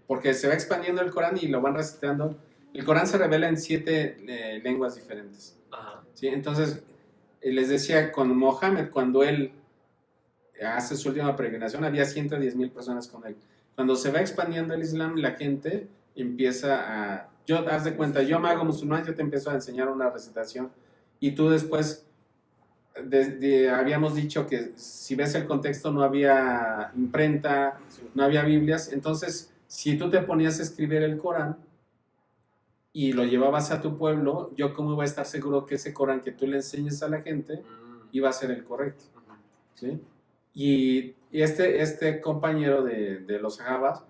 porque se va expandiendo el Corán y lo van recitando. El Corán se revela en 7 lenguas diferentes. Ajá. ¿Sí? Entonces, les decía, con Mohammed, cuando él hace su última peregrinación, había 110,000 personas con él. Cuando se va expandiendo el Islam, la gente empieza haz de cuenta, yo me hago musulmán, yo te empiezo a enseñar una recitación, y tú después, habíamos dicho que si ves el contexto no había imprenta, no había Biblias, entonces si tú te ponías a escribir el Corán y lo llevabas a tu pueblo, yo cómo iba a estar seguro que ese Corán que tú le enseñes a la gente iba a ser el correcto, ¿sí? Y este compañero de los sahabas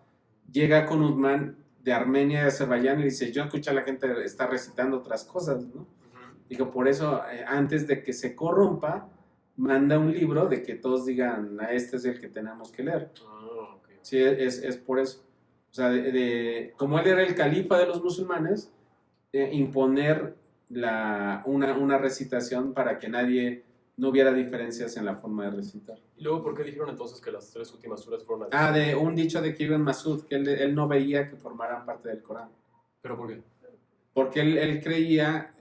llega con Uthman de Armenia y de Azerbaiyán y dice, yo escucho a la gente está recitando otras cosas, ¿no? Digo, por eso, antes de que se corrompa, manda un libro de que todos digan, este es el que tenemos que leer. Okay. Sí, es por eso. O sea, como él era el califa de los musulmanes, imponer una recitación para que no hubiera diferencias en la forma de recitar. ¿Y luego por qué dijeron entonces que las 3 últimas suras fueron De un dicho de Ibn Masud, que él no veía que formaran parte del Corán. ¿Pero por qué? Porque él creía,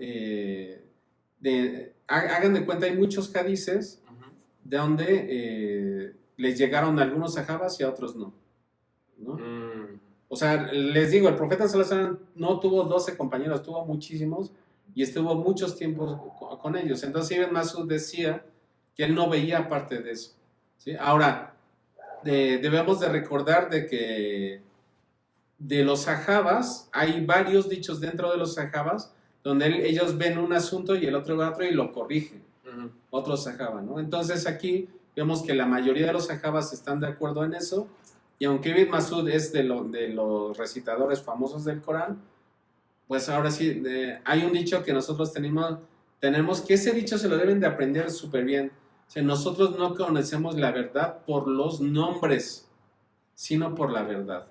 hagan de cuenta, hay muchos hadices de donde les llegaron a algunos sahabas y a otros no. O sea, les digo, el profeta sallallahu alaihi wasallam no tuvo 12 compañeros, tuvo muchísimos y estuvo muchos tiempos con ellos. Entonces Ibn Masud decía que él no veía parte de eso, ¿sí? Ahora, debemos de recordar de que de los sahabas hay varios dichos dentro de los sahabas donde ellos ven un asunto y el otro ve otro y lo corrigen, otro sahaba, ¿no? Entonces aquí vemos que la mayoría de los sahabas están de acuerdo en eso, y aunque Ibn Masud es de los recitadores famosos del Corán, pues ahora sí, hay un dicho que nosotros tenemos que ese dicho se lo deben de aprender súper bien. O sea, nosotros no conocemos la verdad por los nombres, sino por la verdad.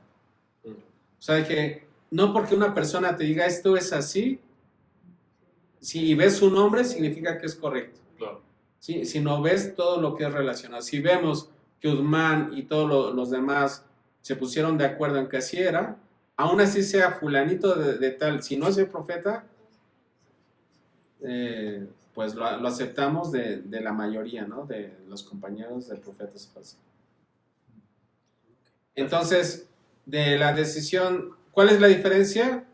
O sea, que no porque una persona te diga esto es así, si ves su nombre significa que es correcto. Claro. ¿Sí? Si no ves todo lo que es relacionado. Si vemos que Uthman y todos los demás se pusieron de acuerdo en que así era, aún así sea fulanito de tal, si no es el profeta, pues lo aceptamos de la mayoría, ¿no? De los compañeros del profeta. Entonces, de la decisión, ¿cuál es la diferencia?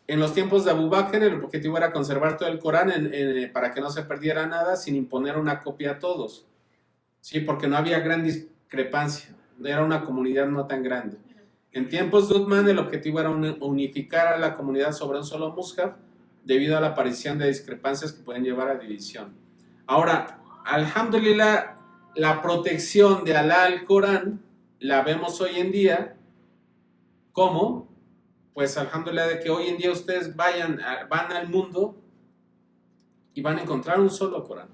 En los tiempos de Abu Bakr, el objetivo era conservar todo el Corán para que no se perdiera nada sin imponer una copia a todos, ¿sí? Porque no había gran discrepancia, era una comunidad no tan grande. En tiempos de Uthman, el objetivo era unificar a la comunidad sobre un solo mushaf debido a la aparición de discrepancias que pueden llevar a división. Ahora, alhamdulillah, la protección de Alá al Corán la vemos hoy en día. ¿Cómo? Pues alhamdulillah de que hoy en día ustedes van al mundo y van a encontrar un solo Corán.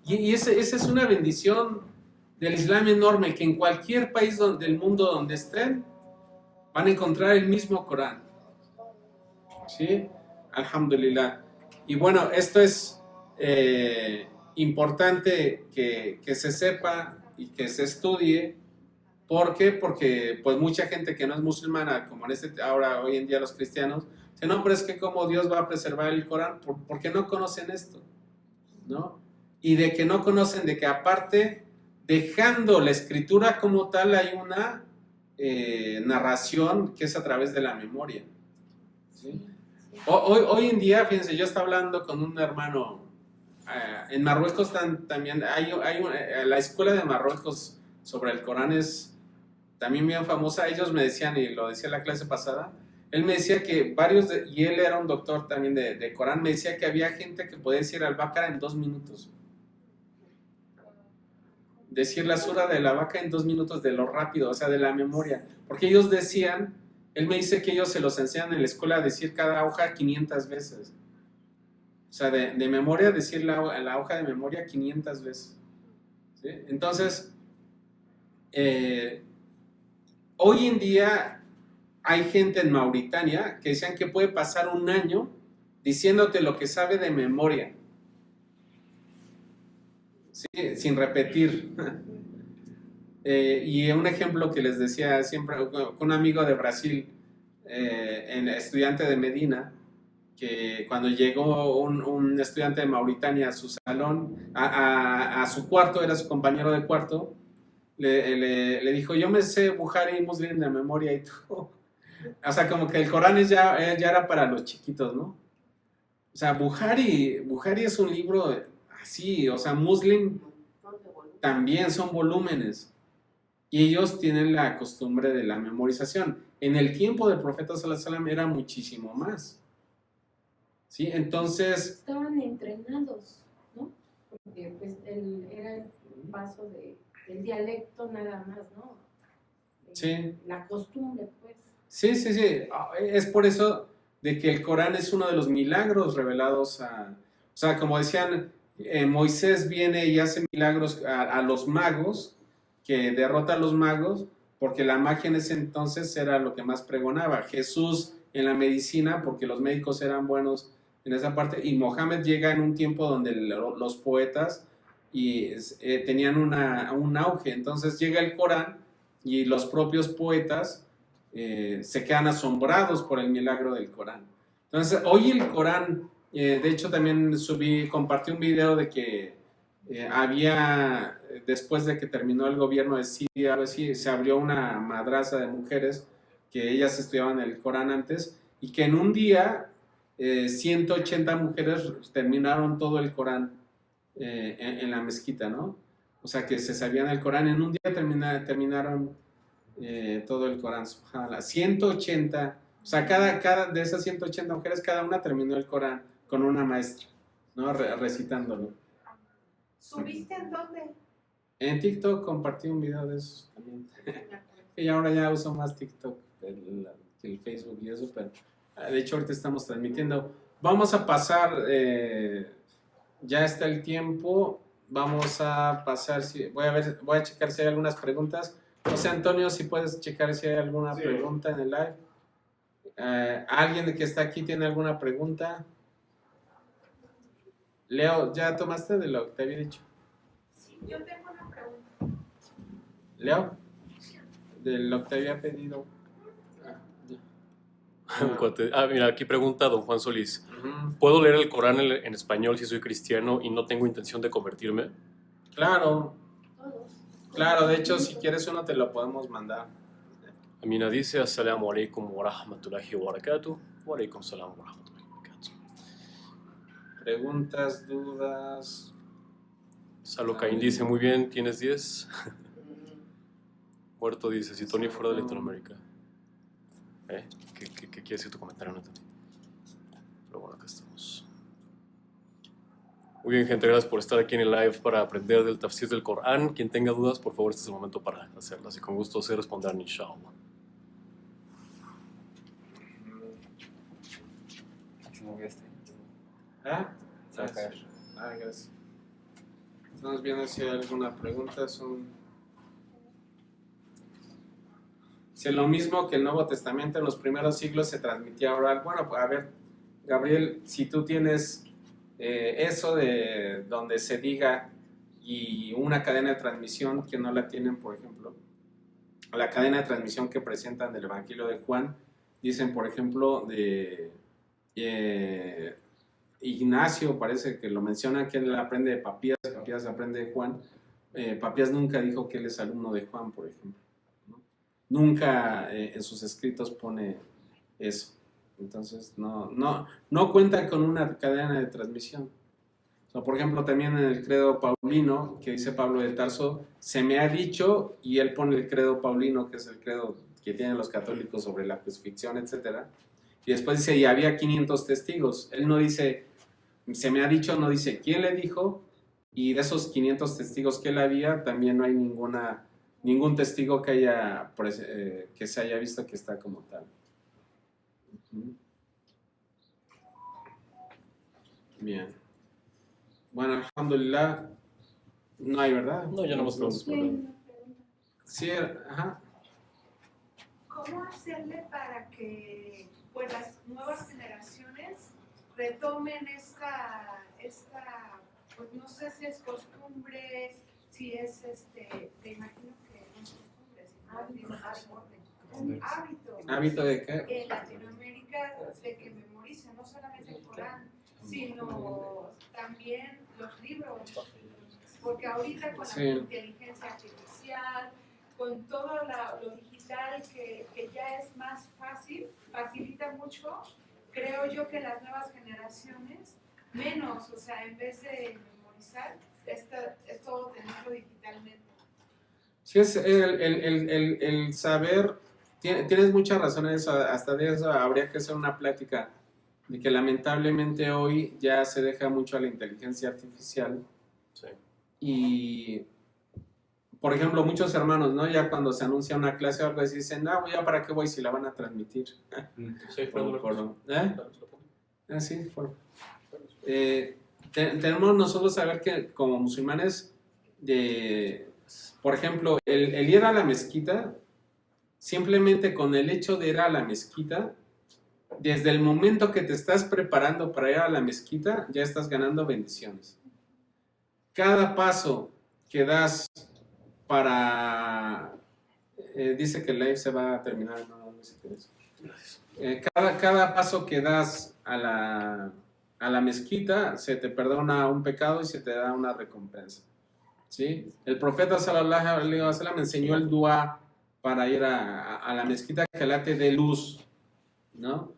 Y esa es una bendición del Islam enorme, que en cualquier país del mundo donde estén, van a encontrar el mismo Corán. ¿Sí? Alhamdulillah. Y bueno, esto es importante que se sepa y que se estudie. ¿Por qué? Porque pues mucha gente que no es musulmana, como ahora hoy en día los cristianos, dicen, no, pero es que cómo Dios va a preservar el Corán, porque no conocen esto, ¿no? Y de que no conocen de que aparte, dejando la escritura como tal, hay una narración que es a través de la memoria, ¿sí? Hoy en día, fíjense, yo estaba hablando con un hermano, en Marruecos también, la escuela de Marruecos sobre el Corán es también bien famosa. Ellos me decían, y lo decía la clase pasada, él me decía que y él era un doctor también de Corán, me decía que había gente que podía decir al-Baqara en 2 minutos. Decir la sura de la Baqara en 2 minutos, de lo rápido, o sea, de la memoria. Porque ellos decían, él me dice que ellos se los enseñan en la escuela a decir cada hoja 500 veces. O sea, de memoria, decir la hoja de memoria 500 veces. ¿Sí? Entonces, hoy en día hay gente en Mauritania que decían que puede pasar un año diciéndote lo que sabe de memoria, ¿sí? Sin repetir. Y un ejemplo que les decía siempre, un amigo de Brasil, estudiante de Medina, que cuando llegó un estudiante de Mauritania a su salón, a su cuarto, era su compañero de cuarto, le dijo, yo me sé Bukhari y Muslim de memoria y todo. O sea, como que el Corán ya era para los chiquitos, ¿no? O sea, Bukhari es un libro así, o sea, Muslim también son volúmenes. Y ellos tienen la costumbre de la memorización. En el tiempo del profeta sallallahu alaihi wasallam era muchísimo más. ¿Sí? Entonces... Estaban entrenados, ¿no? Porque pues, era el paso del dialecto nada más, ¿no? Sí. La costumbre, pues. Sí. Es por eso de que el Corán es uno de los milagros revelados o sea, como decían, Moisés viene y hace milagros a los magos, que derrota a los magos, porque la magia en ese entonces era lo que más pregonaba. Jesús en la medicina porque los médicos eran buenos en esa parte, y Mohammed llega en un tiempo donde los poetas tenían un auge. Entonces llega el Corán y los propios poetas se quedan asombrados por el milagro del Corán. Entonces hoy el Corán, de hecho también compartí un video de que había, después de que terminó el gobierno de Siria, algo así, se abrió una madrasa de mujeres que ellas estudiaban el Corán antes, y que en un día 180 mujeres terminaron todo el Corán en la mezquita, ¿no? O sea, que se sabían el Corán, en un día terminaron todo el Corán, subhanallah. 180, o sea, cada de esas 180 mujeres, cada una terminó el Corán con una maestra, ¿no? Recitándolo. ¿Subiste en dónde? En TikTok compartí un video de eso también. Y ahora ya uso más TikTok que el Facebook y eso, pero de hecho ahorita estamos transmitiendo. Vamos a pasar, ya está el tiempo, vamos a pasar, voy a checar si hay algunas preguntas. José Antonio, si puedes checar si hay alguna pregunta en el live. ¿Alguien que está aquí tiene alguna pregunta? Leo, ¿ya tomaste de lo que te había dicho? Sí, yo tengo una pregunta. Leo, de lo que te había pedido. Mira, aquí pregunta don Juan Solís. Ujú. ¿Puedo leer el Corán en español si soy cristiano y no tengo intención de convertirme? Claro, Todos. claro, de hecho si quieres uno te lo podemos mandar. Amina dice, Assalamu alaikum wa rahmatullahi wa barakatuh. Wa alaikum salam wa rahmatullahi wa barakatuh. Preguntas, dudas. Salo Caín dice, muy bien, tienes 10. Muerto dice, si Tony fuera de Latinoamérica. ¿Qué quiere decir tu comentario, Natalie? Pero bueno, acá estamos. Muy bien, gente, gracias por estar aquí en el live para aprender del tafsir del Corán. Quien tenga dudas, por favor, este es el momento para hacerlas y con gusto se responderán, inshallah. Se movió este. ¿Ah? Se va a caer. Gracias. Estamos viendo si hay alguna pregunta. Si lo mismo que el Nuevo Testamento en los primeros siglos se transmitía oral. Bueno, pues, a ver, Gabriel, si tú tienes eso de donde se diga y una cadena de transmisión que no la tienen, por ejemplo, la cadena de transmisión que presentan del Evangelio de Juan, dicen, por ejemplo, de Ignacio, parece que lo menciona, que él aprende de Papías, Papías aprende de Juan. Papías nunca dijo que él es alumno de Juan, por ejemplo, ¿no? Nunca en sus escritos pone eso. Entonces no cuenta con una cadena de transmisión. O sea, por ejemplo, también en el credo paulino, que dice Pablo de Tarso, se me ha dicho, y él pone el credo paulino, que es el credo que tienen los católicos sobre la crucifixión, etc. Y después dice, y había 500 testigos. Él no dice, se me ha dicho, no dice quién le dijo, y de esos 500 testigos que él había, también no hay ningún testigo que se haya visto que está como tal. Bien. Bueno, alhamdulillah, no hay, ¿verdad? No, ya no más preguntas por ahí. Sí, ajá. ¿Cómo hacerle para que pues, las nuevas generaciones retomen esta pues no sé si es costumbre, si es te imagino que no es costumbre, sino un hábito. ¿Hábito de qué? En Latinoamérica de que memoricen no solamente el Corán, sino también los libros, porque ahorita con la inteligencia artificial, con todo lo digital que ya es más fácil, facilita mucho, creo yo que las nuevas generaciones menos, o sea, en vez de memorizar, es todo tenerlo digitalmente. Sí, es el saber, tienes mucha razón en eso, hasta de eso habría que hacer una plática, de que lamentablemente hoy ya se deja mucho a la inteligencia artificial. Sí. Y, por ejemplo, muchos hermanos, ¿no? Ya cuando se anuncia una clase o algo así, dicen, no, ya para qué voy si la van a transmitir. Sí, Sí, tenemos nosotros saber que como musulmanes, por ejemplo, el ir a la mezquita, simplemente con el hecho de ir a la mezquita, desde el momento que te estás preparando para ir a la mezquita, ya estás ganando bendiciones. Cada paso que das para... dice que el live se va a terminar. No sé qué es. Cada paso que das a la mezquita, se te perdona un pecado y se te da una recompensa. ¿Sí? El profeta sallallahu alaihi wasallam me enseñó el dua para ir a la mezquita, que la te dé luz, ¿no?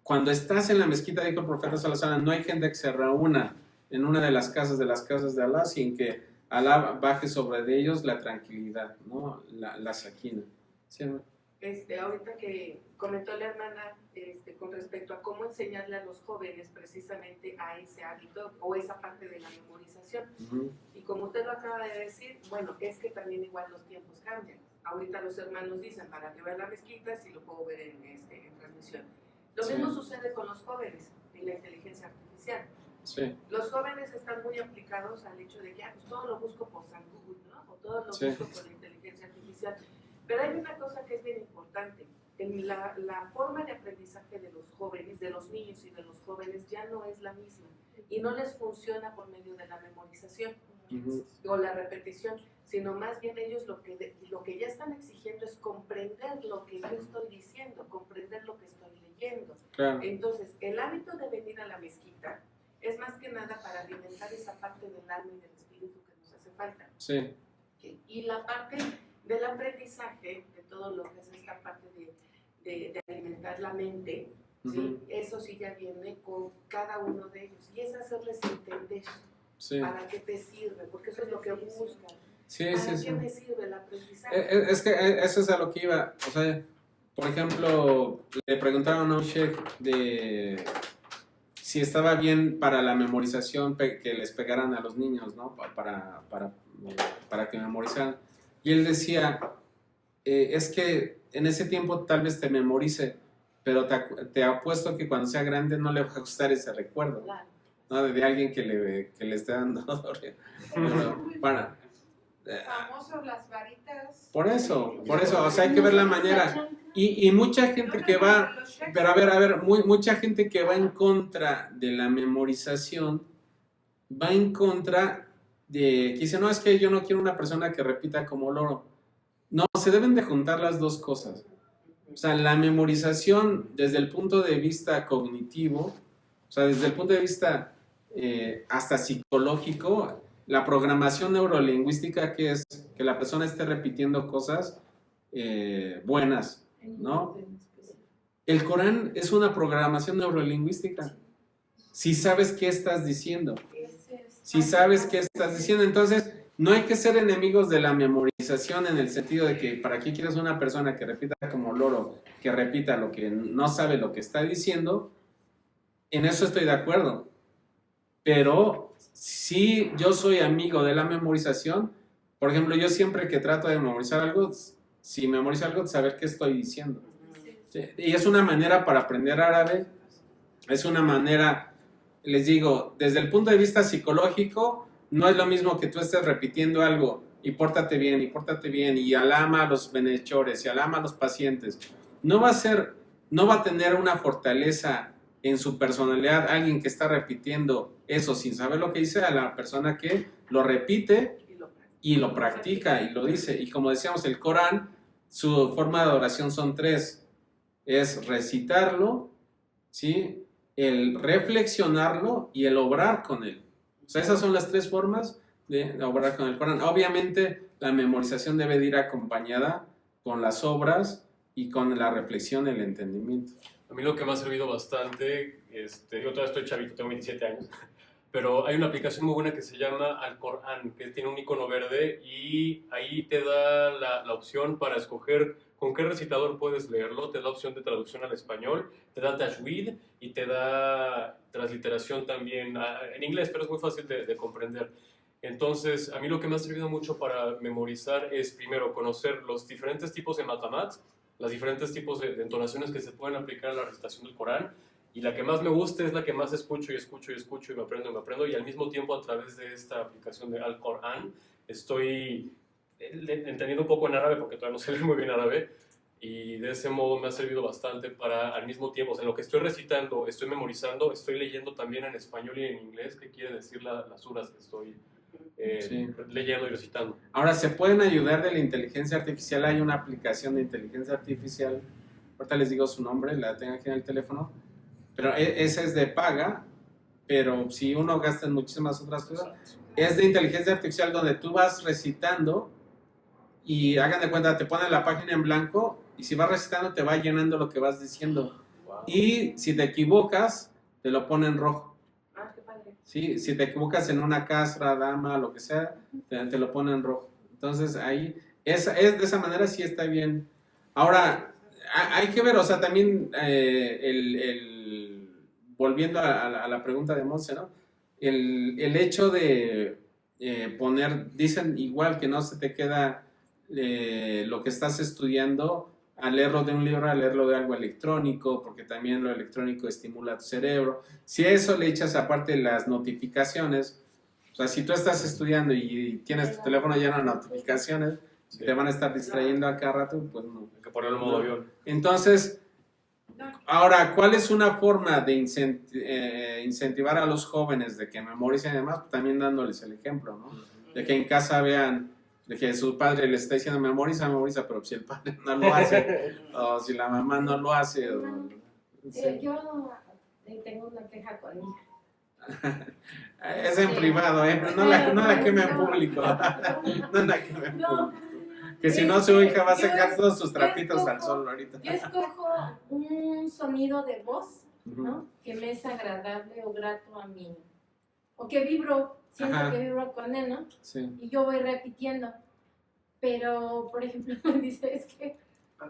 Cuando estás en la mezquita, dijo el profeta sallallahu alaihi wasallam, no hay gente que se reúna en una de las casas de Allah sin que Allah baje sobre ellos la tranquilidad, ¿no? La sakina. ¿Sí, no? Ahorita que comentó la hermana con respecto a cómo enseñarle a los jóvenes precisamente a ese hábito o esa parte de la memorización. Y como usted lo acaba de decir, bueno, es que también igual los tiempos cambian. Ahorita los hermanos dicen, para que vea la mezquita, si lo puedo ver en transmisión. Lo mismo sucede con los jóvenes y la inteligencia artificial. Sí. Los jóvenes están muy aplicados al hecho de que pues todo lo busco por San Google, ¿no? O todo lo busco por la inteligencia artificial. Pero hay una cosa que es bien importante. La forma de aprendizaje de los jóvenes, de los niños y de los jóvenes ya no es la misma. Y no les funciona por medio de la memorización o la repetición, sino más bien ellos lo que ya están exigiendo es comprender lo que yo estoy diciendo, comprender lo que estoy leyendo. Claro. Entonces, el hábito de venir a la mezquita es más que nada para alimentar esa parte del alma y del espíritu que nos hace falta. Sí. Y la parte del aprendizaje, de todo lo que es esta parte de alimentar la mente, ¿sí? Eso sí ya viene con cada uno de ellos. Y es hacerles entender para qué te sirve, porque eso es lo que buscan. ¿Para qué me sirve el aprendizaje? Es que eso es a lo que iba. O sea, por ejemplo, le preguntaron a un sheikh de si estaba bien para la memorización que les pegaran a los niños, ¿no? Para que memorizaran. Y él decía, es que en ese tiempo tal vez te memorice, pero te apuesto que cuando sea grande no le va a gustar ese recuerdo, ¿no? De alguien que le esté dando famoso las varitas. Por eso, o sea, hay que ver la manera. Y mucha gente que va, pero a ver, mucha gente que va en contra de la memorización, va en contra de, que dice, no, es que yo no quiero una persona que repita como loro. No, se deben de juntar las dos cosas. O sea, la memorización desde el punto de vista cognitivo, o sea, desde el punto de vista hasta psicológico, la programación neurolingüística, que es que la persona esté repitiendo cosas buenas, ¿no? El Corán es una programación neurolingüística. Si sabes qué estás diciendo, entonces no hay que ser enemigos de la memorización en el sentido de que para qué quieres una persona que repita como loro, que repita lo que no sabe lo que está diciendo. En eso estoy de acuerdo, pero si yo soy amigo de la memorización, por ejemplo, yo siempre que trato de memorizar algo, si memorizo algo, saber qué estoy diciendo. ¿Sí? Y es una manera para aprender árabe, es una manera, les digo, desde el punto de vista psicológico, no es lo mismo que tú estés repitiendo algo y pórtate bien, y Alá ama a los benhechores, y Alá ama a los pacientes. No va a tener una fortaleza en su personalidad alguien que está repitiendo eso sin saber lo que dice, a la persona que lo repite y lo practica y lo dice. Y como decíamos, el Corán, su forma de oración son tres: es recitarlo, ¿sí?, el reflexionarlo y el obrar con él. O sea, esas son las tres formas de obrar con el Corán. Obviamente la memorización debe de ir acompañada con las obras y con la reflexión y el entendimiento. A mí lo que me ha servido bastante, yo todavía estoy chavito, tengo 27 años, pero hay una aplicación muy buena que se llama Al-Qur'an, que tiene un icono verde y ahí te da la opción para escoger con qué recitador puedes leerlo, te da opción de traducción al español, te da tajwid y te da transliteración también en inglés, pero es muy fácil de comprender. Entonces, a mí lo que me ha servido mucho para memorizar es primero conocer los diferentes tipos de matamat, los diferentes tipos de entonaciones que se pueden aplicar a la recitación del Corán, y la que más me gusta es la que más escucho y me aprendo, y al mismo tiempo a través de esta aplicación de Al-Qur'an estoy entendiendo un poco en árabe, porque todavía no sé leer muy bien árabe, y de ese modo me ha servido bastante para al mismo tiempo, o sea, en lo que estoy recitando, estoy memorizando, estoy leyendo también en español y en inglés qué quiere decir las suras que estoy Sí. leyendo y recitando. Ahora, se pueden ayudar de la inteligencia artificial. Hay una aplicación de inteligencia artificial, ahorita les digo su nombre, la tengo aquí en el teléfono, pero esa es de paga, pero si uno gasta en muchísimas otras cosas, es de inteligencia artificial donde tú vas recitando y hagan de cuenta, te ponen la página en blanco y si vas recitando te va llenando lo que vas diciendo. Wow. Y si te equivocas, te lo pone en rojo. Ah, qué padre. ¿Sí? Si te equivocas en una casra, dama, lo que sea, te lo pone en rojo. Entonces ahí, de esa manera sí está bien. Ahora, hay que ver, o sea, también volviendo a la pregunta de Monse, ¿no? El hecho de poner, dicen igual que no se te queda lo que estás estudiando a leerlo de un libro, a leerlo de algo electrónico, porque también lo electrónico estimula tu cerebro. Si a eso le echas aparte las notificaciones, o sea, si tú estás estudiando y tienes tu teléfono lleno de notificaciones, Sí. te van a estar distrayendo a cada rato, pues no. Hay que ponerlo en modo avión. Entonces, ahora, ¿cuál es una forma de incentivar a los jóvenes de que memoricen y demás? También dándoles el ejemplo, ¿no? De que en casa vean, de que su padre les está diciendo memoriza, pero si el padre no lo hace, o si la mamá no lo hace, sí. Yo tengo una queja con mi hija. Es en privado, no la queme en público. No la queme en No, público. Que si no, su hija va a sacar yo- todos sus yo trapitos al escojo- sol ahorita. Yo escojo un sonido de voz, Ujú. ¿no? Que me es agradable o grato a mí. O que vibro, siento Ajá. que vibro con él, ¿no? Sí. Y yo voy repitiendo. Pero, por ejemplo, me dice, es que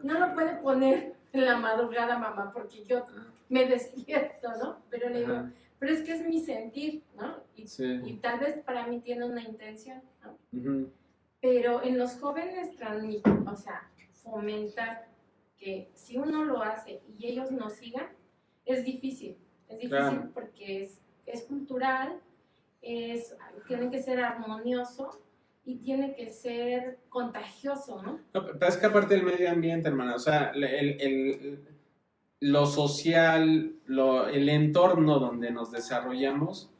no lo puede poner en la madrugada, mamá, porque yo me despierto, ¿no? Pero le digo, Ajá. pero es que es mi sentir, ¿no? Y Sí. tal vez para mí tiene una intención, ¿no? Ujú. Pero en los jóvenes o sea, fomentar que si uno lo hace y ellos no sigan, es difícil. Es difícil Claro. porque es cultural, tiene que ser armonioso y tiene que ser contagioso, ¿no? No, pero es que aparte del medio ambiente, hermana, o sea, lo social, el entorno donde nos desarrollamos,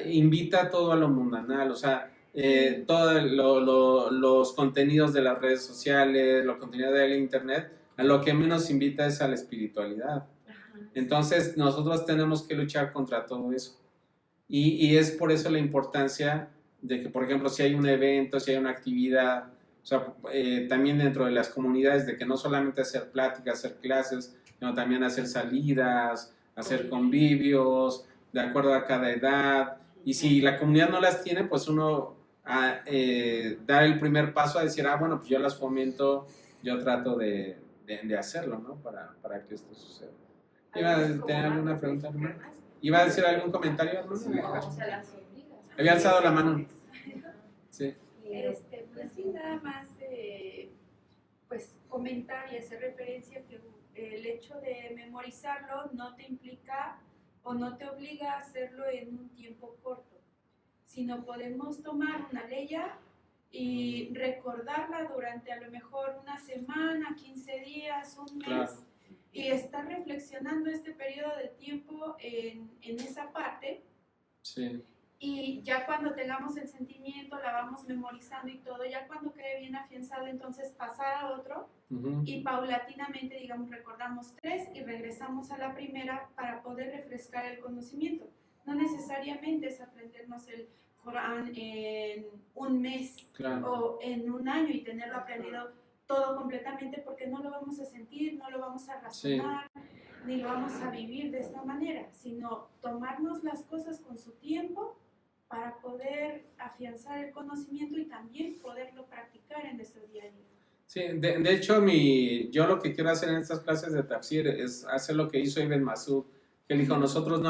invita todo a lo mundanal, o sea, todos los contenidos de las redes sociales, los contenidos del internet, a lo que menos invita es a la espiritualidad. Ajá. Entonces nosotros tenemos que luchar contra todo eso. Y es por eso la importancia de que, por ejemplo, si hay un evento, si hay una actividad, o sea, también dentro de las comunidades, de que no solamente hacer pláticas, hacer clases, sino también hacer salidas, hacer convivios, de acuerdo a cada edad. Y si la comunidad no las tiene, pues uno dar el primer paso a decir, bueno, pues yo las fomento, yo trato de hacerlo, ¿no? Para que esto suceda. ¿Iba a tener alguna pregunta, hermano? ¿Iba a decir algún comentario, hermano? No, o sea, las obligas. Había alzado la mano. Sí. Pues sí, nada más pues comentar y hacer referencia que el hecho de memorizarlo no te implica o no te obliga a hacerlo en un tiempo corto, sino podemos tomar una ley y recordarla durante a lo mejor una semana, 15 días, un mes, Claro. y estar reflexionando este periodo de tiempo en esa parte. Sí. Y ya cuando tengamos el sentimiento, la vamos memorizando y todo, ya cuando quede bien afianzado, entonces pasar a otro Ujú. y paulatinamente, digamos, recordamos 3 y regresamos a la primera para poder refrescar el conocimiento. No necesariamente es aprendernos el Corán en un mes Claro. o en un año y tenerlo aprendido todo completamente, porque no lo vamos a sentir, no lo vamos a razonar, ni lo vamos a vivir de esta manera, sino tomarnos las cosas con su tiempo para poder afianzar el conocimiento y también poderlo practicar en nuestro día a día. Sí, de hecho, yo lo que quiero hacer en estas clases de tafsir es hacer lo que hizo Ibn Masud, que él dijo, nosotros no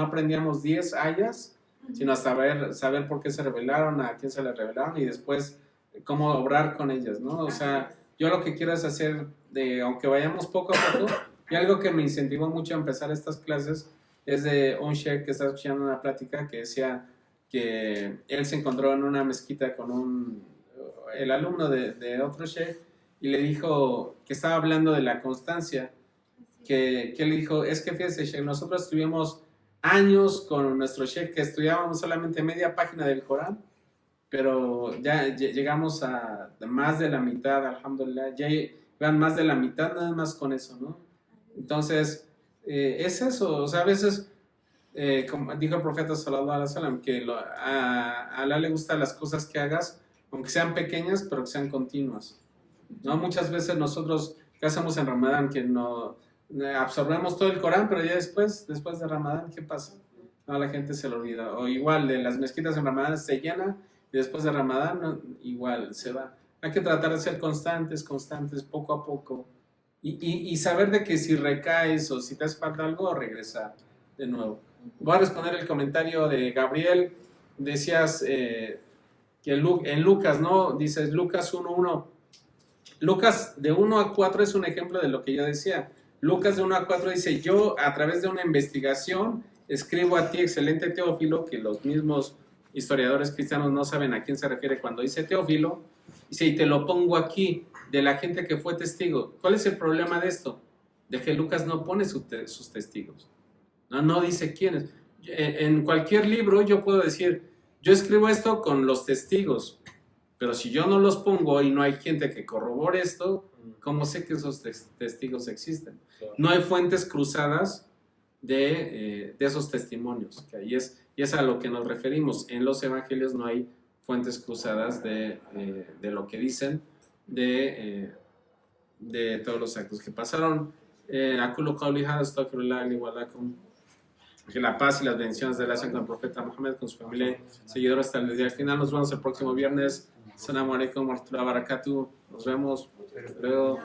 aprendíamos 10 ayas, sino saber por qué se revelaron, a quién se les revelaron y después cómo obrar con ellas, ¿no? O sea, yo lo que quiero es hacer, aunque vayamos poco a poco, y algo que me incentivó mucho a empezar estas clases es de un sheikh que estaba escuchando una plática que decía que él se encontró en una mezquita con el alumno de otro sheikh y le dijo que estaba hablando de la constancia, que le dijo, es que fíjese, Sheikh, nosotros estuvimos años con nuestro Sheikh que estudiábamos solamente media página del Corán, pero ya llegamos a más de la mitad, alhamdulillah, ya van más de la mitad nada más con eso, ¿no? Entonces, es eso, o sea, a veces, como dijo el profeta sallallahu alaihi wasallam, que a Allah le gustan las cosas que hagas, aunque sean pequeñas, pero que sean continuas, ¿no? Muchas veces nosotros, ¿qué hacemos en Ramadán? Que no absorbemos todo el Corán, pero ya después de Ramadán, ¿qué pasa? No, la gente se lo olvida. O igual, de las mezquitas en Ramadán se llena, y después de Ramadán, no, igual, se va. Hay que tratar de ser constantes, poco a poco, y saber de que si recaes o si te hace falta algo, regresar de nuevo. Voy a responder el comentario de Gabriel. Decías que en Lucas, ¿no? Dices Lucas 1:1. Lucas de 1 a 4 es un ejemplo de lo que yo decía. Lucas de 1 a 4 dice, yo a través de una investigación escribo a ti, excelente Teófilo, que los mismos historiadores cristianos no saben a quién se refiere cuando dice Teófilo, dice, y te lo pongo aquí, de la gente que fue testigo. ¿Cuál es el problema de esto? De que Lucas no pone sus testigos. No dice quiénes. En cualquier libro yo puedo decir, yo escribo esto con los testigos, pero si yo no los pongo y no hay gente que corrobore esto, ¿cómo sé que esos testigos existen? No hay fuentes cruzadas de esos testimonios, que ahí es a lo que nos referimos. En los evangelios no hay fuentes cruzadas de lo que dicen, de todos los actos que pasaron. Que la paz y las bendiciones de la con el profeta Muhammad, con su familia, seguidores hasta el día final. Nos vemos el próximo viernes. Assalamu alaikum wa rahmatullahi wa barakatuh. Nos vemos luego.